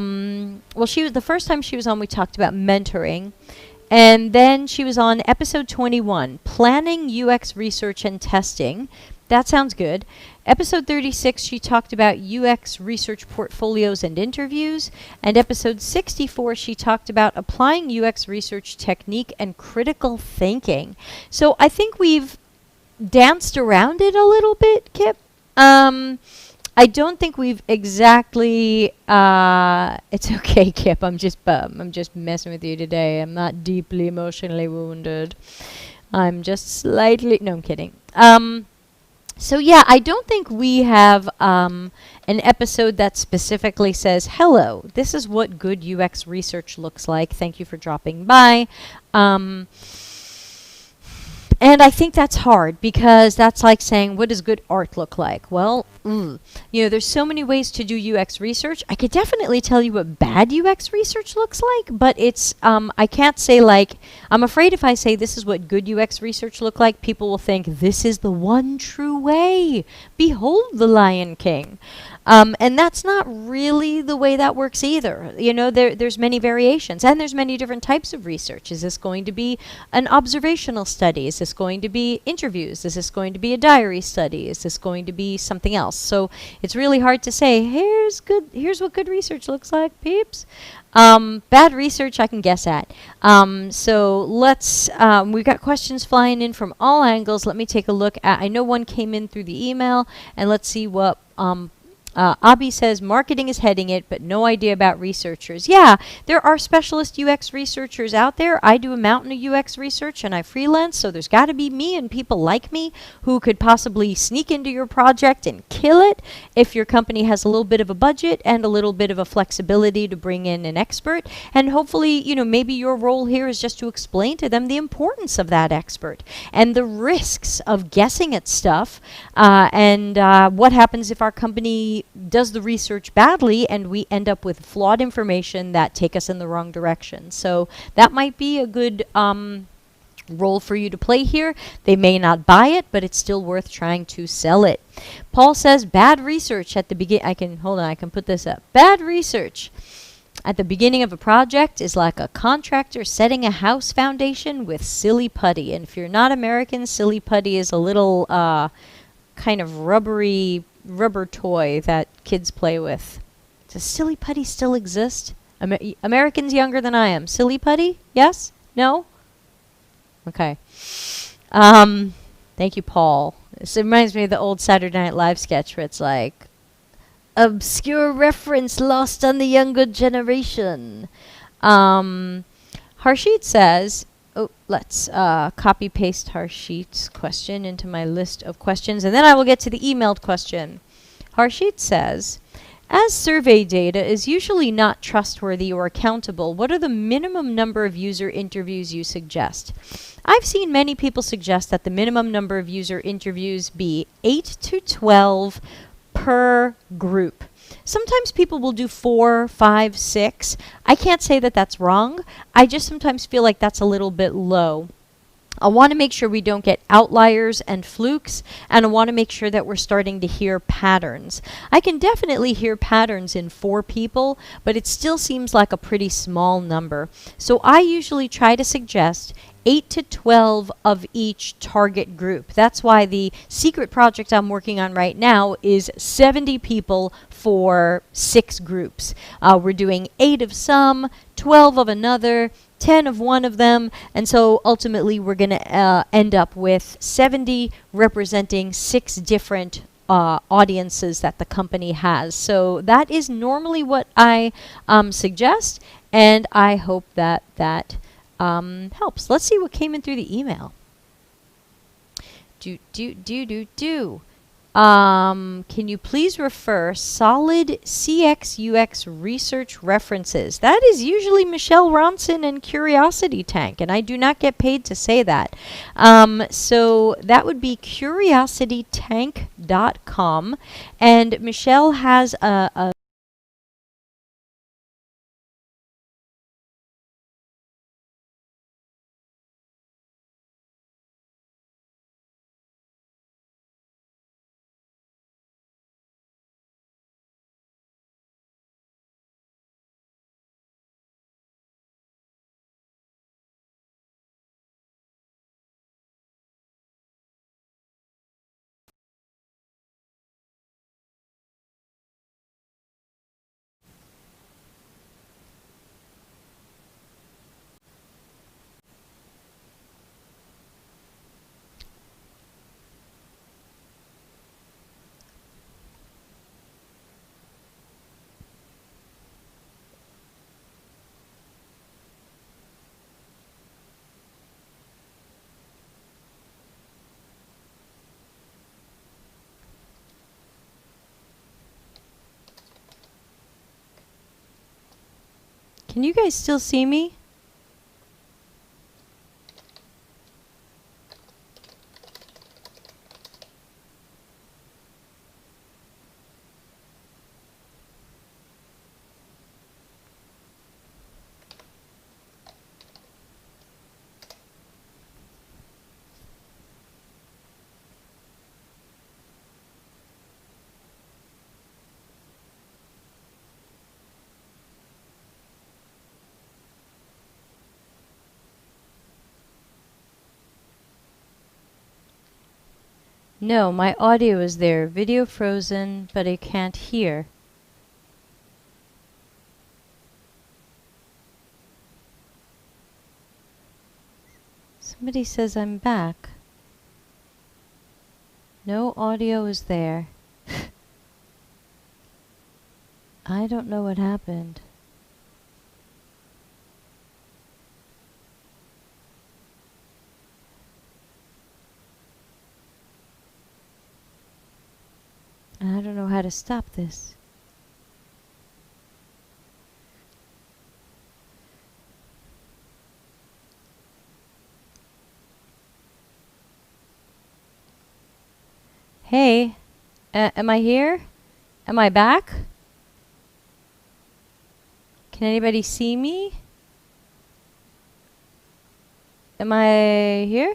the first time she was on, we talked about mentoring. And then she was on episode 21, planning UX research and testing. That sounds good. Episode 36, she talked about UX research portfolios and interviews. And episode 64, she talked about applying UX research technique and critical thinking. So I think we've danced around it a little bit, Kip. I don't think we've exactly, it's okay, Kip, I'm just messing with you today. I'm not deeply emotionally wounded. I'm just slightly, no, I'm kidding. So yeah, I don't think we have an episode that specifically says, hello, this is what good UX research looks like. Thank you for dropping by. And I think that's hard, because that's like saying, what does good art look like? Well, There's so many ways to do UX research. I could definitely tell you what bad UX research looks like, but it's, I can't say I'm afraid if I say this is what good UX research look like, people will think this is the one true way. Behold the Lion King. And that's not really the way that works either. There's many variations, and there's many different types of research. Is this going to be an observational study? Is this going to be interviews? Is this going to be a diary study? Is this going to be something else? So it's really hard to say, here's what good research looks like, peeps. Bad research I can guess at. So let's, we've got questions flying in from all angles. Let me take a look at, I know one came in through the email, and let's see what, Abhi says, marketing is heading it, but no idea about researchers. Yeah, there are specialist UX researchers out there. I do a mountain of UX research, and I freelance, so there's got to be me and people like me who could possibly sneak into your project and kill it if your company has a little bit of a budget and a little bit of a flexibility to bring in an expert. And hopefully, maybe your role here is just to explain to them the importance of that expert and the risks of guessing at stuff, and what happens if our company does the research badly and we end up with flawed information that take us in the wrong direction. So that might be a good role for you to play here. They may not buy it, but it's still worth trying to sell it. Paul says bad research at the beginning. I can put this up. Bad research at the beginning of a project is like a contractor setting a house foundation with silly putty. And if you're not American, silly putty is a little kind of rubber toy that kids play with. Does silly putty still exist? Americans younger than I am. Silly putty? Yes? No? Okay. Thank you, Paul. This reminds me of the old Saturday Night Live sketch where it's like, obscure reference lost on the younger generation. Harshit says, let's copy paste Harshit's question into my list of questions, and then I will get to the emailed question. Harshit says, as survey data is usually not trustworthy or accountable, what are the minimum number of user interviews you suggest? I've seen many people suggest that the minimum number of user interviews be 8 to 12 per group. Sometimes people will do 4, 5, 6. I can't say that that's wrong. I just sometimes feel like that's a little bit low. I want to make sure we don't get outliers and flukes, and I want to make sure that we're starting to hear patterns. I can definitely hear patterns in 4 people, but it still seems like a pretty small number. So I usually try to suggest 8 to 12 of each target group. That's why the secret project I'm working on right now is 70 people for 6 groups. We're doing 8 of some, 12 of another, 10 of one of them, and so ultimately we're going to end up with 70 representing 6 different audiences that the company has. So that is normally what I suggest, and I hope that that helps. Let's see what came in through the email. Can you please refer solid CX UX research references? That is usually Michelle Ronson and Curiosity Tank, and I do not get paid to say that. So that would be curiositytank.com, and Michelle has a Can you guys still see me? No, my audio is there. Video frozen, but I can't hear. Somebody says I'm back. No audio is there. I don't know what happened. I don't know how to stop this. Hey, am I here? Am I back? Can anybody see me? Am I here?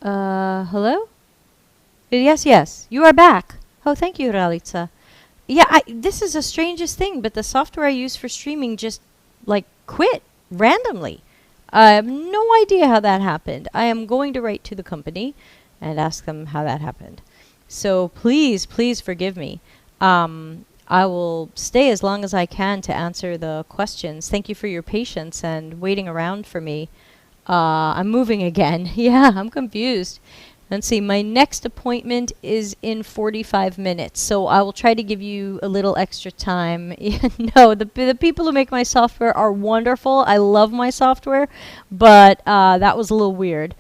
Hello? Yes, yes, you are back. Oh, thank you, Ralitza. Yeah, this is the strangest thing, but the software I use for streaming just, like, quit randomly. I have no idea how that happened. I am going to write to the company and ask them how that happened. So please, please forgive me. I will stay as long as I can to answer the questions. Thank you for your patience and waiting around for me. I'm moving again. Yeah, I'm confused. Let's see, my next appointment is in 45 minutes, so I will try to give you a little extra time. No, the people who make my software are wonderful. I love my software, but that was a little weird.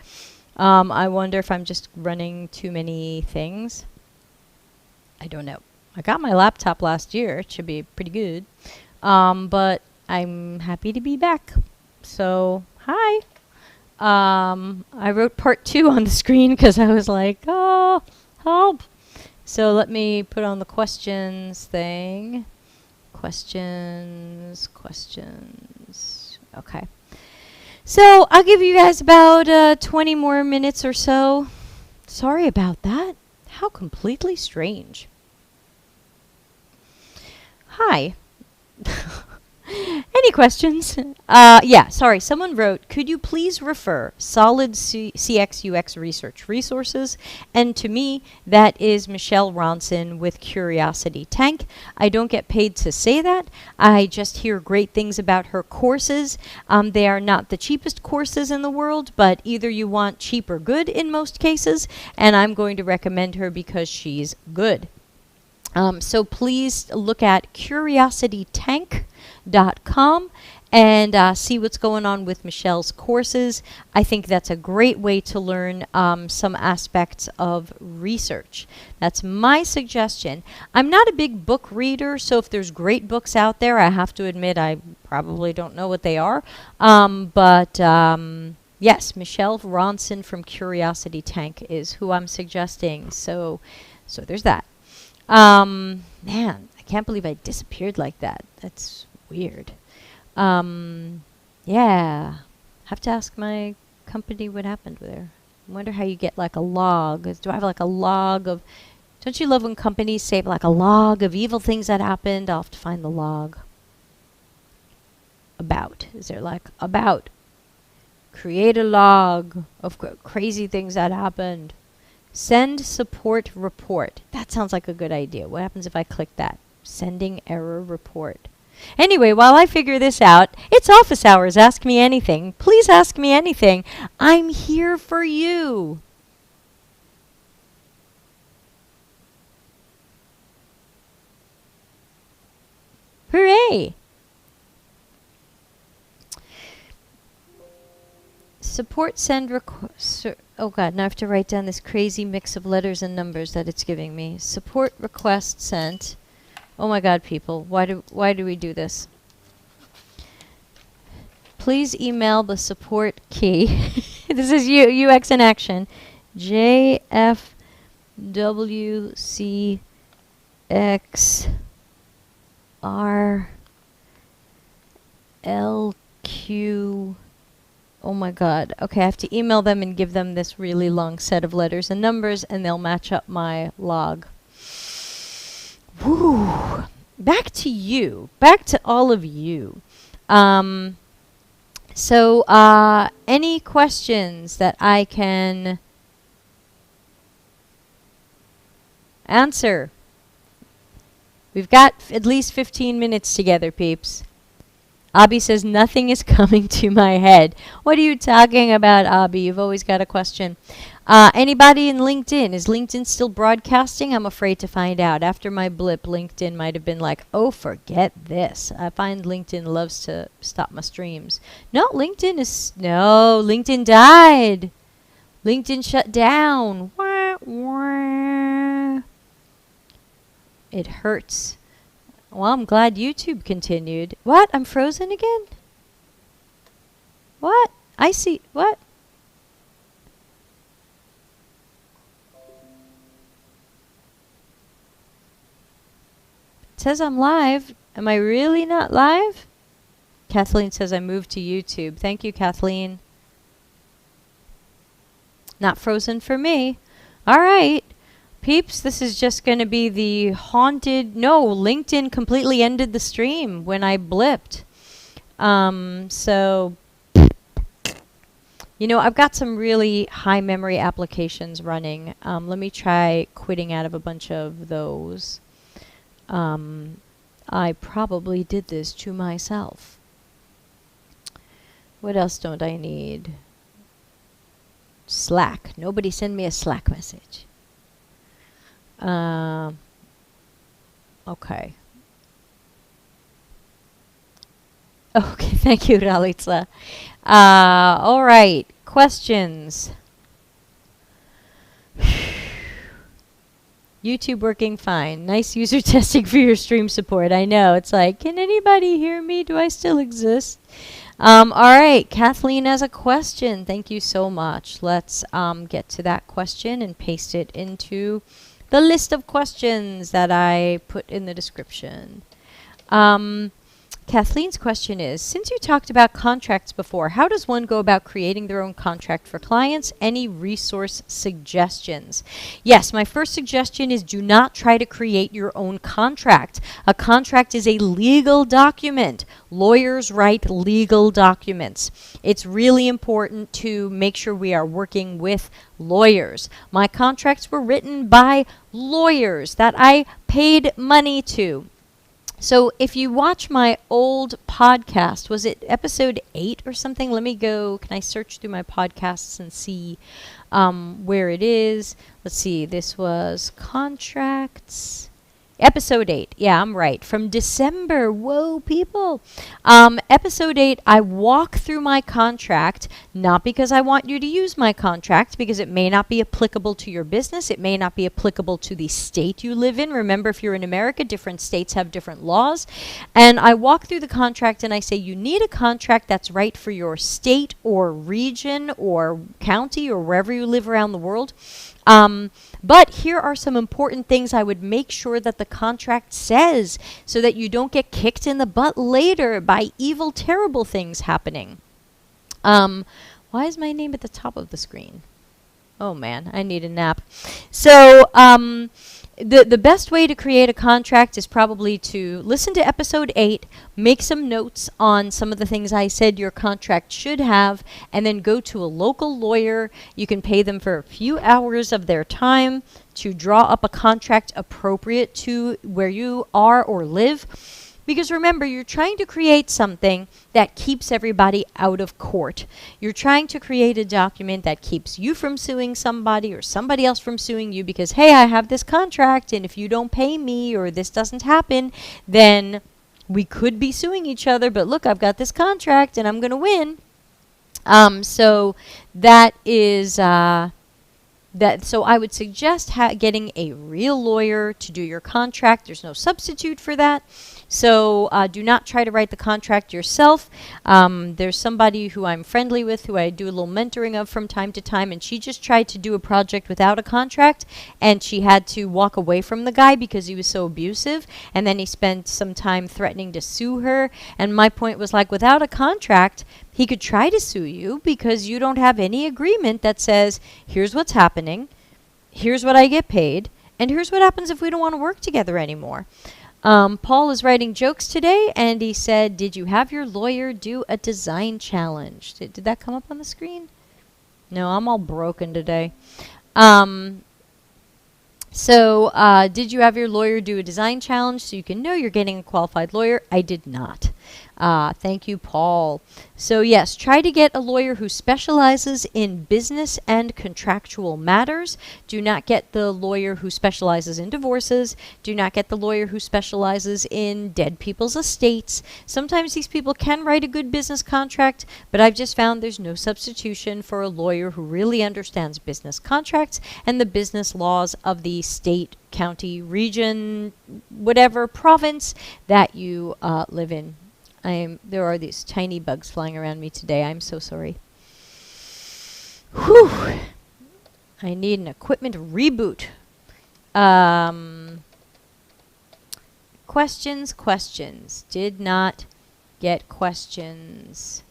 I wonder if I'm just running too many things. I don't know. I got my laptop last year. It should be pretty good. But I'm happy to be back. So, hi. I wrote part 2 on the screen because I was like, oh, help. So let me put on the questions thing. Questions. Okay. So I'll give you guys about 20 more minutes or so. Sorry about that. How completely strange. Hi. Any questions? Yeah, sorry. Someone wrote, could you please refer solid CX UX research resources? And to me, that is Michelle Ronson with Curiosity Tank. I don't get paid to say that. I just hear great things about her courses. They are not the cheapest courses in the world, but either you want cheap or good in most cases, and I'm going to recommend her because she's good. So please look at curiositytank.com and see what's going on with Michelle's courses. I think that's a great way to learn some aspects of research. That's my suggestion. I'm not a big book reader, so if there's great books out there, I have to admit I probably don't know what they are. Yes, Michelle Ronson from Curiosity Tank is who I'm suggesting. So there's that. Man, I can't believe I disappeared like that. That's weird. Yeah. Have to ask my company what happened with her. I wonder how you get like a log. Do I have like a log of... Don't you love when companies say like a log of evil things that happened? I'll have to find the log. About. Is there like about? Create a log of crazy things that happened. Send support report. That sounds like a good idea. What happens if I click that? Sending error report. Anyway, while I figure this out, it's office hours. Ask me anything. Please ask me anything. I'm here for you. Hooray! Support send request. Oh god, now I have to write down this crazy mix of letters and numbers that it's giving me. Support request sent. Oh my god, people, why do we do this? Please email the support key. This is UX in action. JFWCXRLQ. Oh my god. Okay, I have to email them and give them this really long set of letters and numbers, and they'll match up my log. Woo! Back to you. Back to all of you. So, any questions that I can answer? We've got at least 15 minutes together, peeps. Abby says, nothing is coming to my head. What are you talking about, Abby? You've always got a question. Anybody in LinkedIn? Is LinkedIn still broadcasting? I'm afraid to find out. After my blip, LinkedIn might have been like, oh, forget this. I find LinkedIn loves to stop my streams. No, LinkedIn died. LinkedIn shut down. Wah, wah. It hurts. Well, I'm glad YouTube continued. What? I'm frozen again? What? I see. What? It says I'm live. Am I really not live? Kathleen says I moved to YouTube. Thank you, Kathleen. Not frozen for me. All right. Peeps, this is just going to be the haunted... No, LinkedIn completely ended the stream when I blipped. So, you know, I've got some really high memory applications running. Let me try quitting out of a bunch of those. I probably did this to myself. What else don't I need? Slack. Nobody send me a Slack message. Okay. Okay, thank you, Ralitza. All right, questions. YouTube working fine. Nice user testing for your stream support. I know, it's like, can anybody hear me? Do I still exist? All right, Kathleen has a question. Thank you so much. Let's get to that question and paste it into the list of questions that I put in the description. Kathleen's question is, since you talked about contracts before, how does one go about creating their own contract for clients? Any resource suggestions? Yes, my first suggestion is do not try to create your own contract. A contract is a legal document. Lawyers write legal documents. It's really important to make sure we are working with lawyers. My contracts were written by lawyers that I paid money to. So if you watch my old podcast, was it episode 8 or something? Let me go. Can I search through my podcasts and see where it is? Let's see. This was contracts. Episode 8. Yeah, I'm right. From December. Whoa, people. Episode 8, I walk through my contract, not because I want you to use my contract, because it may not be applicable to your business. It may not be applicable to the state you live in. Remember, if you're in America, different states have different laws. And I walk through the contract and I say, you need a contract that's right for your state or region or county or wherever you live around the world. But here are some important things I would make sure that the contract says so that you don't get kicked in the butt later by evil, terrible things happening. Why is my name at the top of the screen? Oh man, I need a nap. So, the best way to create a contract is probably to listen to episode 8, make some notes on some of the things I said your contract should have, and then go to a local lawyer. You can pay them for a few hours of their time to draw up a contract appropriate to where you are or live. Because remember, you're trying to create something that keeps everybody out of court. You're trying to create a document that keeps you from suing somebody or somebody else from suing you because, hey, I have this contract, and if you don't pay me or this doesn't happen, then we could be suing each other. But look, I've got this contract and I'm going to win. So that is... So I would suggest getting a real lawyer to do your contract. There's no substitute for that. So do not try to write the contract yourself. There's somebody who I'm friendly with who I do a little mentoring of from time to time, and she just tried to do a project without a contract, and she had to walk away from the guy because he was so abusive, and then he spent some time threatening to sue her. And my point was, like, without a contract, he could try to sue you because you don't have any agreement that says, here's what's happening, here's what I get paid, and here's what happens if we don't want to work together anymore. Paul is writing jokes today, and he said, did you have your lawyer do a design challenge? Did that come up on the screen? No, I'm all broken today. Did you have your lawyer do a design challenge so you can know you're getting a qualified lawyer? I did not. Thank you, Paul. So yes, try to get a lawyer who specializes in business and contractual matters. Do not get the lawyer who specializes in divorces. Do not get the lawyer who specializes in dead people's estates. Sometimes these people can write a good business contract, but I've just found there's no substitution for a lawyer who really understands business contracts and the business laws of the state, county, region, whatever province that you live in. There are these tiny bugs flying around me today. I'm so sorry. Whew. I need an equipment reboot. Questions. Did not get questions.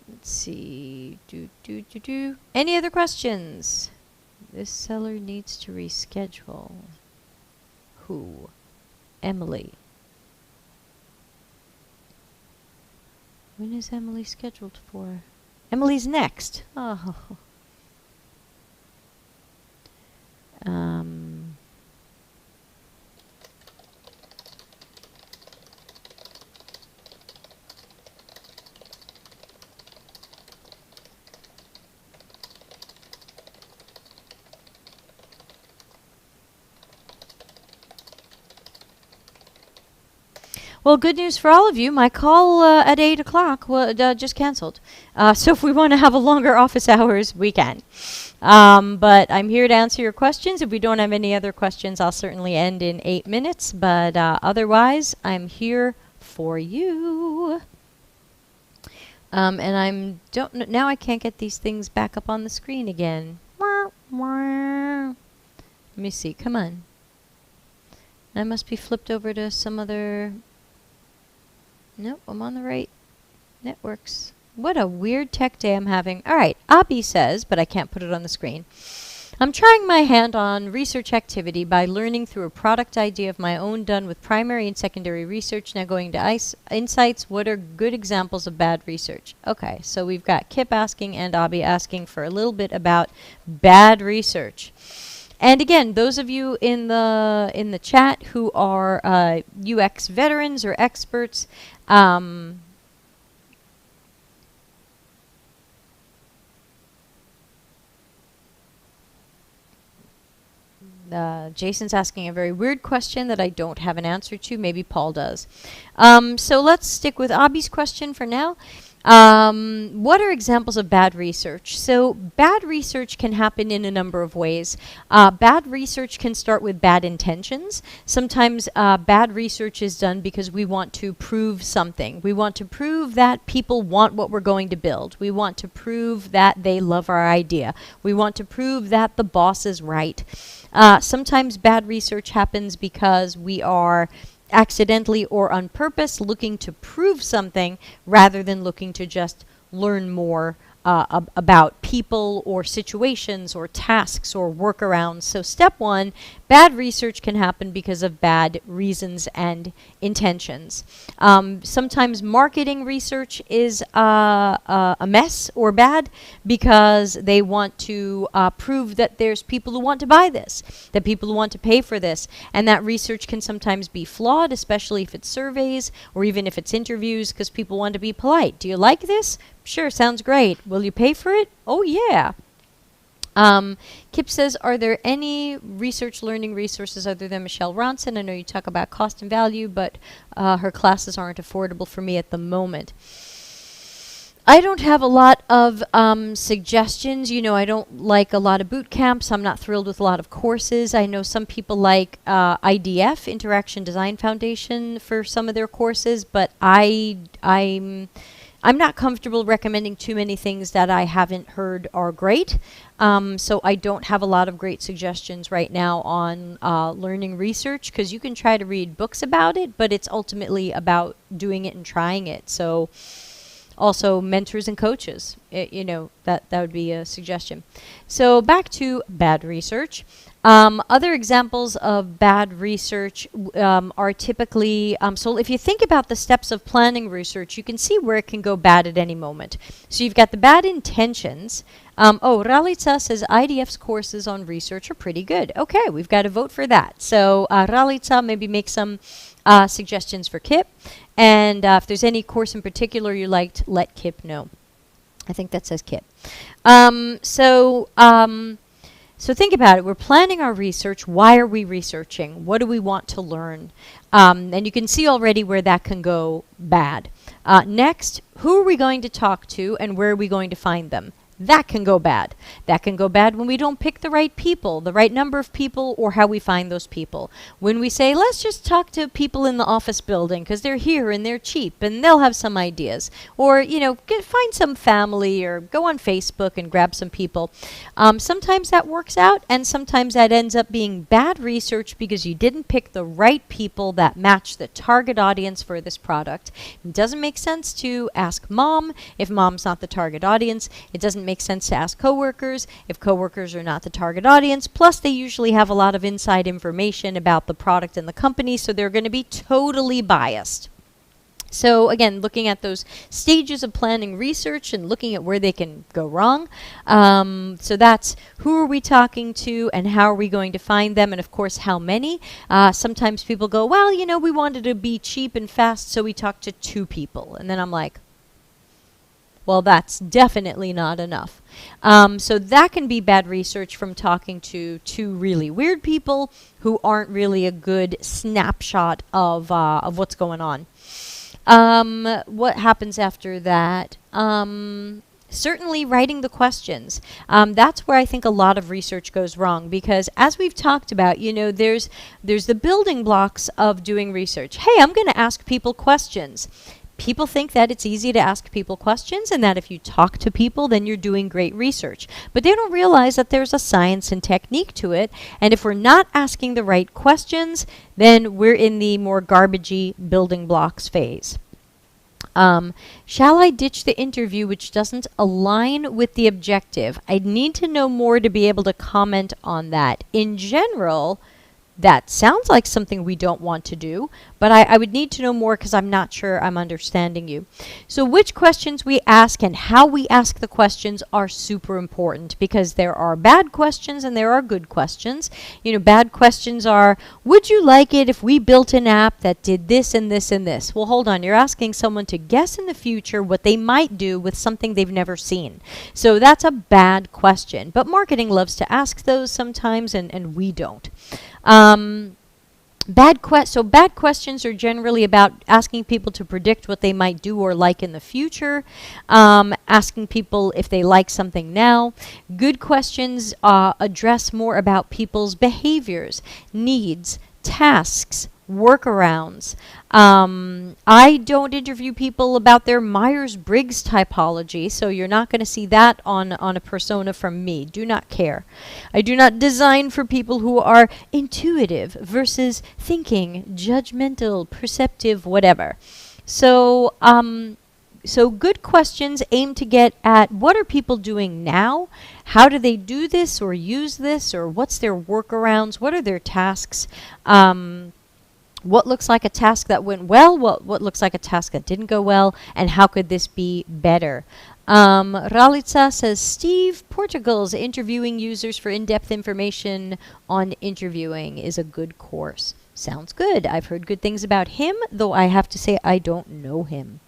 Let's see. Any other questions? This seller needs to reschedule. Who? Emily. When is Emily scheduled for? Emily's next. Oh. Well, good news for all of you. My call at 8 o'clock just canceled. So if we want to have a longer office hours, we can. But I'm here to answer your questions. If we don't have any other questions, I'll certainly end in 8 minutes. But otherwise, I'm here for you. And now I can't get these things back up on the screen again. Let me see. Come on. I must be flipped over to some other... Nope, I'm on the right networks. What a weird tech day I'm having. All right, Abby says, but I can't put it on the screen. I'm trying my hand on research activity by learning through a product idea of my own done with primary and secondary research. Now going to insights, what are good examples of bad research? Okay, so we've got Kip asking and Abby asking for a little bit about bad research. And again, those of you in the chat who are UX veterans or experts, Jason's asking a very weird question that I don't have an answer to. Maybe Paul does. So let's stick with Abby's question for now. What are examples of bad research? So bad research can happen in a number of ways. Bad research can start with bad intentions. Sometimes bad research is done because we want to prove something. We want to prove that people want what we're going to build. We want to prove that they love our idea. We want to prove that the boss is right. Sometimes bad research happens because we are accidentally or on purpose looking to prove something rather than looking to just learn more about people or situations or tasks or workarounds. So step one, bad research can happen because of bad reasons and intentions. Sometimes marketing research is a mess or bad because they want to prove that there's people who want to buy this, that people who want to pay for this, and that research can sometimes be flawed, especially if it's surveys or even if it's interviews, because people want to be polite. Do you like this? Sure, sounds great. Will you pay for it? Oh, yeah. Kip says, are there any research learning resources other than Michelle Ronson? I know you talk about cost and value, but her classes aren't affordable for me at the moment. I don't have a lot of suggestions. You know, I don't like a lot of boot camps. I'm not thrilled with a lot of courses. I know some people like IDF, Interaction Design Foundation, for some of their courses, but I'm not comfortable recommending too many things that I haven't heard are great. So I don't have a lot of great suggestions right now on learning research, because you can try to read books about it, but it's ultimately about doing it and trying it. So also mentors and coaches, you know, that would be a suggestion. So back to bad research. Other examples of bad research are typically, so if you think about the steps of planning research, you can see where it can go bad at any moment. So you've got the bad intentions. Ralitza says IDF's courses on research are pretty good. Okay, we've got to vote for that. So Ralitza, maybe make some suggestions for Kip. And if there's any course in particular you liked, let Kip know. I think that says Kip. So think about it. We're planning our research. Why are we researching? What do we want to learn? And you can see already where that can go bad. Next, who are we going to talk to and where are we going to find them? That can go bad. That can go bad when we don't pick the right people, the right number of people, or how we find those people. When we say, let's just talk to people in the office building because they're here and they're cheap and they'll have some ideas. Or, find some family or go on Facebook and grab some people. Sometimes that works out and sometimes that ends up being bad research because you didn't pick the right people that match the target audience for this product. It doesn't make sense to ask mom if mom's not the target audience. It doesn't make sense to ask coworkers if coworkers are not the target audience. Plus, they usually have a lot of inside information about the product and the company, so they're going to be totally biased. So again, looking at those stages of planning research and looking at where they can go wrong. So that's who are we talking to and how are we going to find them, and of course how many. Sometimes people go, well, we wanted to be cheap and fast, so we talked to 2 people. And then I'm like, well, that's definitely not enough. So that can be bad research from talking to 2 really weird people who aren't really a good snapshot of what's going on. What happens after that? Certainly writing the questions. That's where I think a lot of research goes wrong because as we've talked about, there's the building blocks of doing research. Hey, I'm going to ask people questions. People think that it's easy to ask people questions and that if you talk to people, then you're doing great research. But they don't realize that there's a science and technique to it. And if we're not asking the right questions, then we're in the more garbagey building blocks phase. Shall I ditch the interview which doesn't align with the objective? I need to know more to be able to comment on that. In general, that sounds like something we don't want to do, but I would need to know more because I'm not sure I'm understanding you. So which questions we ask and how we ask the questions are super important because there are bad questions and there are good questions. Bad questions are, would you like it if we built an app that did this and this and this? Well, hold on. You're asking someone to guess in the future what they might do with something they've never seen. So that's a bad question. But marketing loves to ask those sometimes and we don't. Bad questions are generally about asking people to predict what they might do or like in the future, asking people if they like something now. Good questions address more about people's behaviors, needs, tasks, workarounds. I don't interview people about their Myers-Briggs typology, so you're not going to see that on a persona from me. Do not care. I do not design for people who are intuitive versus thinking, judgmental, perceptive, whatever. So good questions aim to get at what are people doing now? How do they do this or use this? Or what's their workarounds? What are their tasks? What looks like a task that went well? What looks like a task that didn't go well? And how could this be better? Ralitza says, Steve Portugal's interviewing users for in-depth information on interviewing is a good course. Sounds good. I've heard good things about him, though I have to say I don't know him.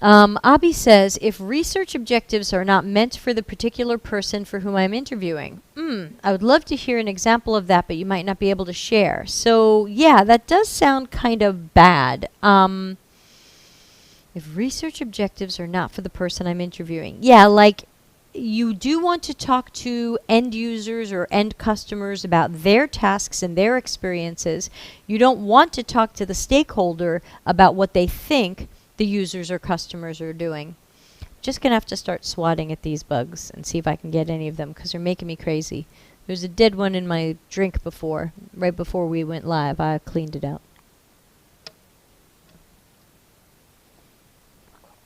Abby says, if research objectives are not meant for the particular person for whom I'm interviewing. I would love to hear an example of that, but you might not be able to share. So, yeah, that does sound kind of bad. If research objectives are not for the person I'm interviewing. Yeah, like you do want to talk to end users or end customers about their tasks and their experiences. You don't want to talk to the stakeholder about what they think the users or customers are doing. Just gonna have to start swatting at these bugs and see if I can get any of them because they're making me crazy. There's a dead one in my drink right before we went live. I cleaned it out.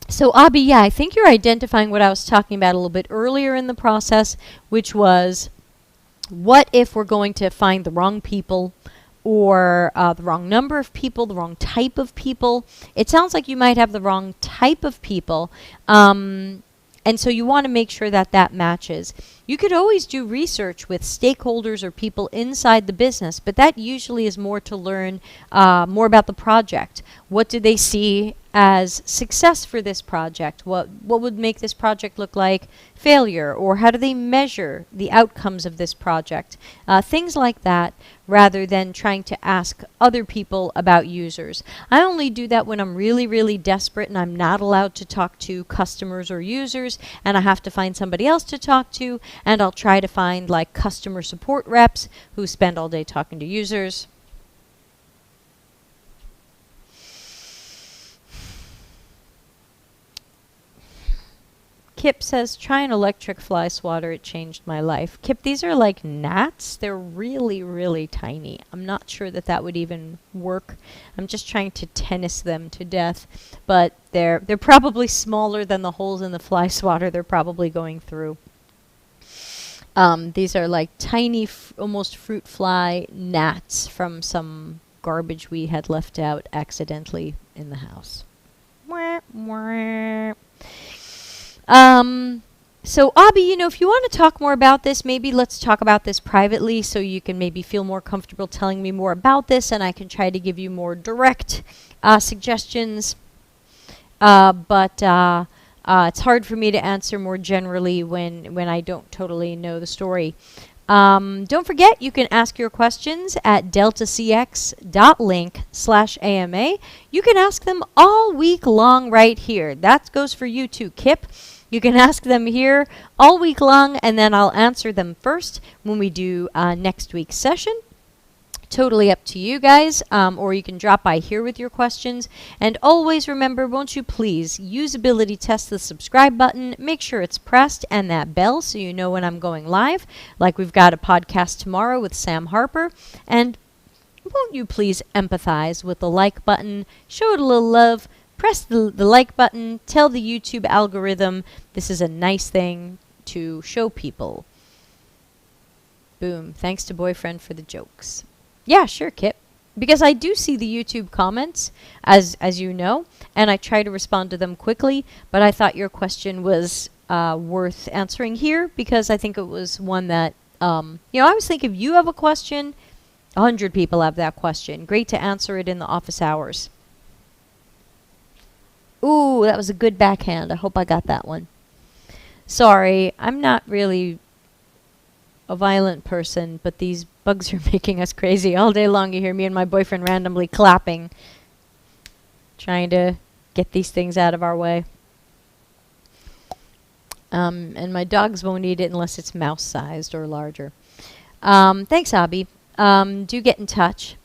So Abby, yeah, I think you're identifying what I was talking about a little bit earlier in the process, which was What if we're going to find the wrong people, or the wrong number of people, the wrong type of people? It sounds like you might have the wrong type of people. And so you want to make sure that that matches. You could always do research with stakeholders or people inside the business, but that usually is more to learn more about the project. What do they see as success for this project? What would make this project look like failure? Or how do they measure the outcomes of this project? Things like that, rather than trying to ask other people about users. I only do that when I'm really, really desperate and I'm not allowed to talk to customers or users, and I have to find somebody else to talk to, and I'll try to find like customer support reps who spend all day talking to users. Kip says, try an electric fly swatter. It changed my life. Kip, these are like gnats. They're really, really tiny. I'm not sure that that would even work. I'm just trying to tennis them to death. But they're probably smaller than the holes in the fly swatter they're probably going through. These are like tiny, almost fruit fly gnats from some garbage we had left out accidentally in the house. Wah, wah. So Abby, you know, if you want to talk more about this, maybe let's talk about this privately so you can maybe feel more comfortable telling me more about this, and I can try to give you more direct suggestions. But it's hard for me to answer more generally when I don't totally know the story. Don't forget, you can ask your questions at deltacx.link/AMA. You can ask them all week long right here. That goes for you too, Kip. You can ask them here all week long, and then I'll answer them first when we do next week's session. Totally up to you guys, or you can drop by here with your questions. And always remember, won't you please, usability test the subscribe button, make sure it's pressed, and that bell so you know when I'm going live. Like we've got a podcast tomorrow with Sam Harper. And won't you please empathize with the like button, show it a little love, press the like button, tell the YouTube algorithm this is a nice thing to show people. Boom. Thanks to boyfriend for the jokes. Yeah, sure, Kip. Because I do see the YouTube comments, as you know, and I try to respond to them quickly, but I thought your question was worth answering here because I think it was one that, I always think if you have a question, 100 people have that question. Great to answer it in the office hours. Ooh, that was a good backhand. I hope I got that one. Sorry, I'm not really a violent person, but these bugs are making us crazy. All day long you hear me and my boyfriend randomly clapping, trying to get these things out of our way. And my dogs won't eat it unless it's mouse-sized or larger. Thanks, Abby. Do get in touch.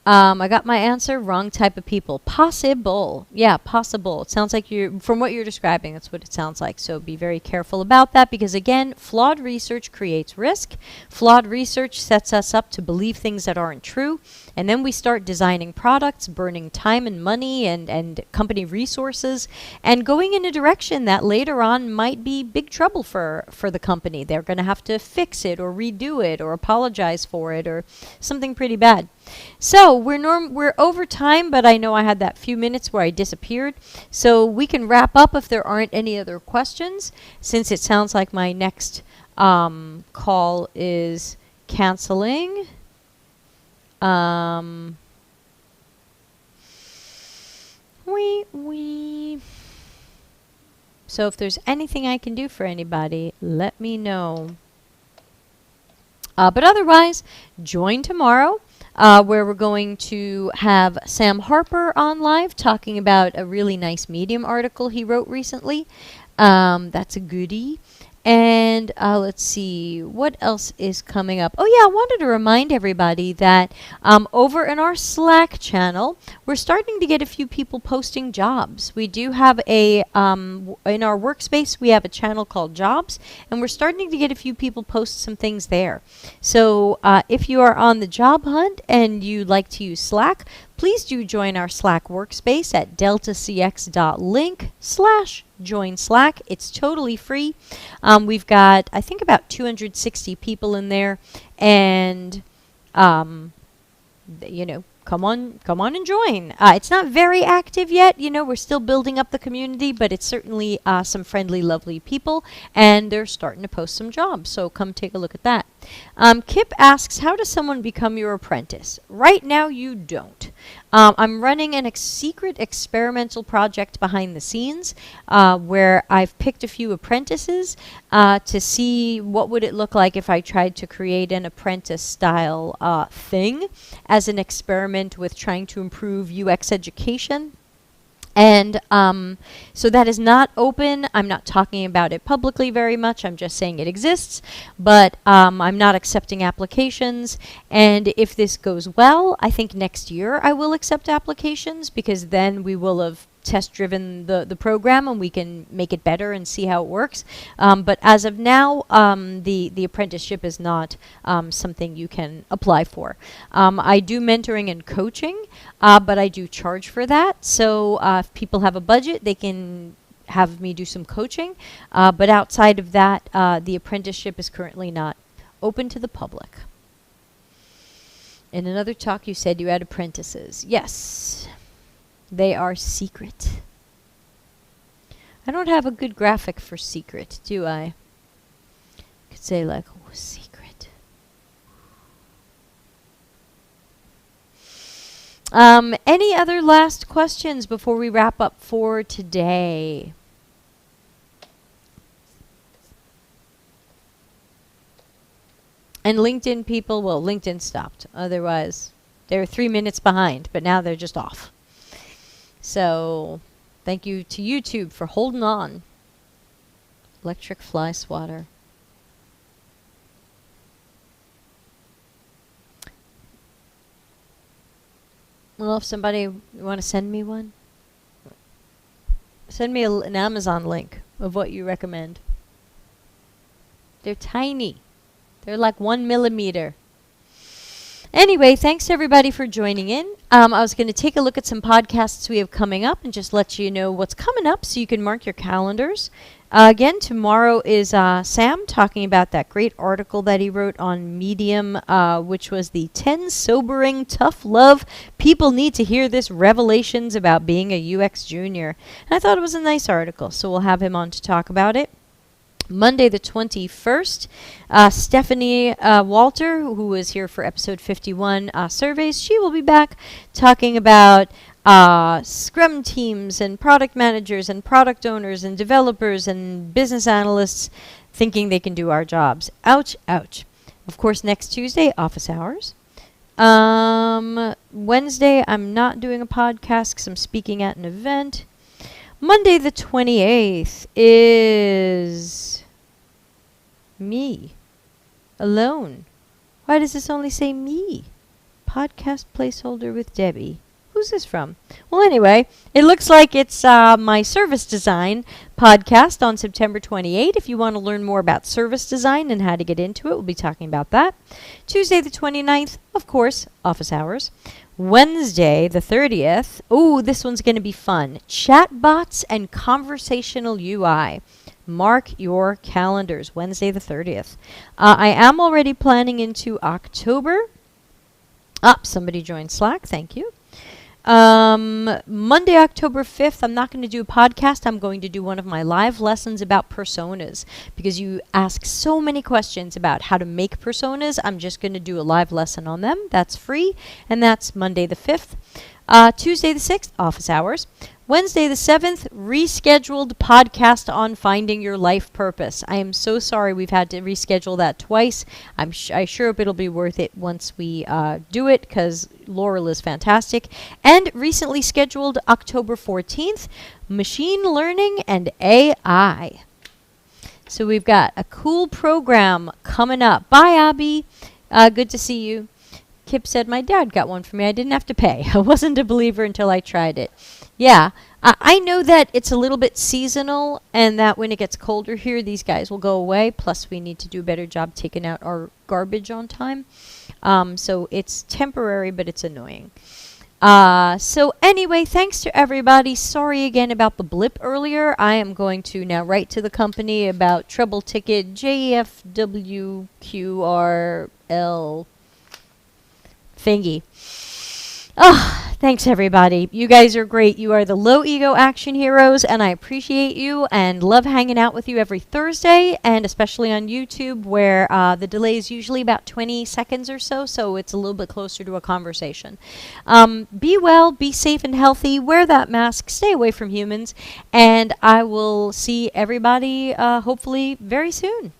I got my answer. Wrong type of people. Possible. Yeah, possible. It sounds like from what you're describing, that's what it sounds like. So be very careful about that because, again, flawed research creates risk. Flawed research sets us up to believe things that aren't true. And then we start designing products, burning time and money and company resources, and going in a direction that later on might be big trouble for the company. They're going to have to fix it or redo it or apologize for it or something pretty bad. So we're over time, but I know I had that few minutes where I disappeared. So we can wrap up if there aren't any other questions, since it sounds like my next call is canceling. So if there's anything I can do for anybody, let me know. But otherwise, join tomorrow. Where we're going to have Sam Harper on live talking about a really nice Medium article he wrote recently. That's a goodie. And let's see, what else is coming up? Oh yeah, I wanted to remind everybody that over in our Slack channel, we're starting to get a few people posting jobs. We do have in our workspace, we have a channel called Jobs, and we're starting to get a few people post some things there. So if you are on the job hunt and you like to use Slack, please do join our Slack workspace at deltacx.link/join Slack. It's totally free. We've got, I think, about 260 people in there, and come on and join. It's not very active yet. We're still building up the community, but it's certainly some friendly, lovely people, and they're starting to post some jobs. So come take a look at that. Kip asks, how does someone become your apprentice? Right now, you don't. I'm running a secret experimental project behind the scenes where I've picked a few apprentices to see what would it look like if I tried to create an apprentice-style thing as an experiment with trying to improve UX education. And so that is not open. I'm not talking about it publicly very much. I'm just saying it exists. But I'm not accepting applications. And if this goes well, I think next year I will accept applications, because then we will have test-driven the program and we can make it better and see how it works. But as of now, the apprenticeship is not something you can apply for. I do mentoring and coaching, but I do charge for that. So if people have a budget, they can have me do some coaching. But outside of that, the apprenticeship is currently not open to the public. In another talk, you said you had apprentices. Yes. They are secret. I don't have a good graphic for secret, do I? Could say like, oh, secret. Any other last questions before we wrap up for today? And LinkedIn people, well, LinkedIn stopped. Otherwise, they were 3 minutes behind, but now they're just off. So, thank you to YouTube for holding on. Electric fly swatter. Well, if somebody want to send me one, send me an Amazon link of what you recommend. They're tiny. They're like 1 millimeter. Anyway, thanks everybody for joining in. I was going to take a look at some podcasts we have coming up and just let you know what's coming up so you can mark your calendars. Again, tomorrow is Sam talking about that great article that he wrote on Medium, which was the 10 sobering, tough love. People need to hear this revelations about being a UX junior. And I thought it was a nice article, so we'll have him on to talk about it. Monday the 21st, Stephanie Walter, who was here for episode 51 surveys, she will be back talking about Scrum teams and product managers and product owners and developers and business analysts thinking they can do our jobs. Ouch, ouch. Of course, next Tuesday, office hours. Wednesday, I'm not doing a podcast because I'm speaking at an event. Monday the 28th is me. Alone. Why does this only say me? Podcast placeholder with Debbie. Who's this from? Well, anyway, it looks like it's my service design podcast on September 28th. If you want to learn more about service design and how to get into it, we'll be talking about that. Tuesday the 29th, of course, office hours. Wednesday, the 30th. Oh, this one's going to be fun. Chatbots and conversational UI. Mark your calendars. Wednesday, the 30th. I am already planning into October. Somebody joined Slack. Thank you. Monday, October 5th, I'm not going to do a podcast. I'm going to do one of my live lessons about personas because you ask so many questions about how to make personas. I'm just going to do a live lesson on them. That's free, and that's Monday the 5th. Tuesday the 6th, office hours. Wednesday the 7th, rescheduled podcast on finding your life purpose. I am so sorry we've had to reschedule that twice. I sure hope it'll be worth it once we do it because Laurel is fantastic. And recently scheduled October 14th, machine learning and AI. So we've got a cool program coming up. Bye, Abby. Good to see you. Kip said, my dad got one for me. I didn't have to pay. I wasn't a believer until I tried it. Yeah, I know that it's a little bit seasonal and that when it gets colder here, these guys will go away. Plus, we need to do a better job taking out our garbage on time. So it's temporary, but it's annoying. So anyway, thanks to everybody. Sorry again about the blip earlier. I am going to now write to the company about trouble ticket JFWQRL thingy. Oh, thanks everybody. You guys are great. You are the low ego action heroes, and I appreciate you and love hanging out with you every Thursday, and especially on YouTube, where the delay is usually about 20 seconds or so, so it's a little bit closer to a conversation. Be well, be safe and healthy, wear that mask, stay away from humans, and I will see everybody hopefully very soon.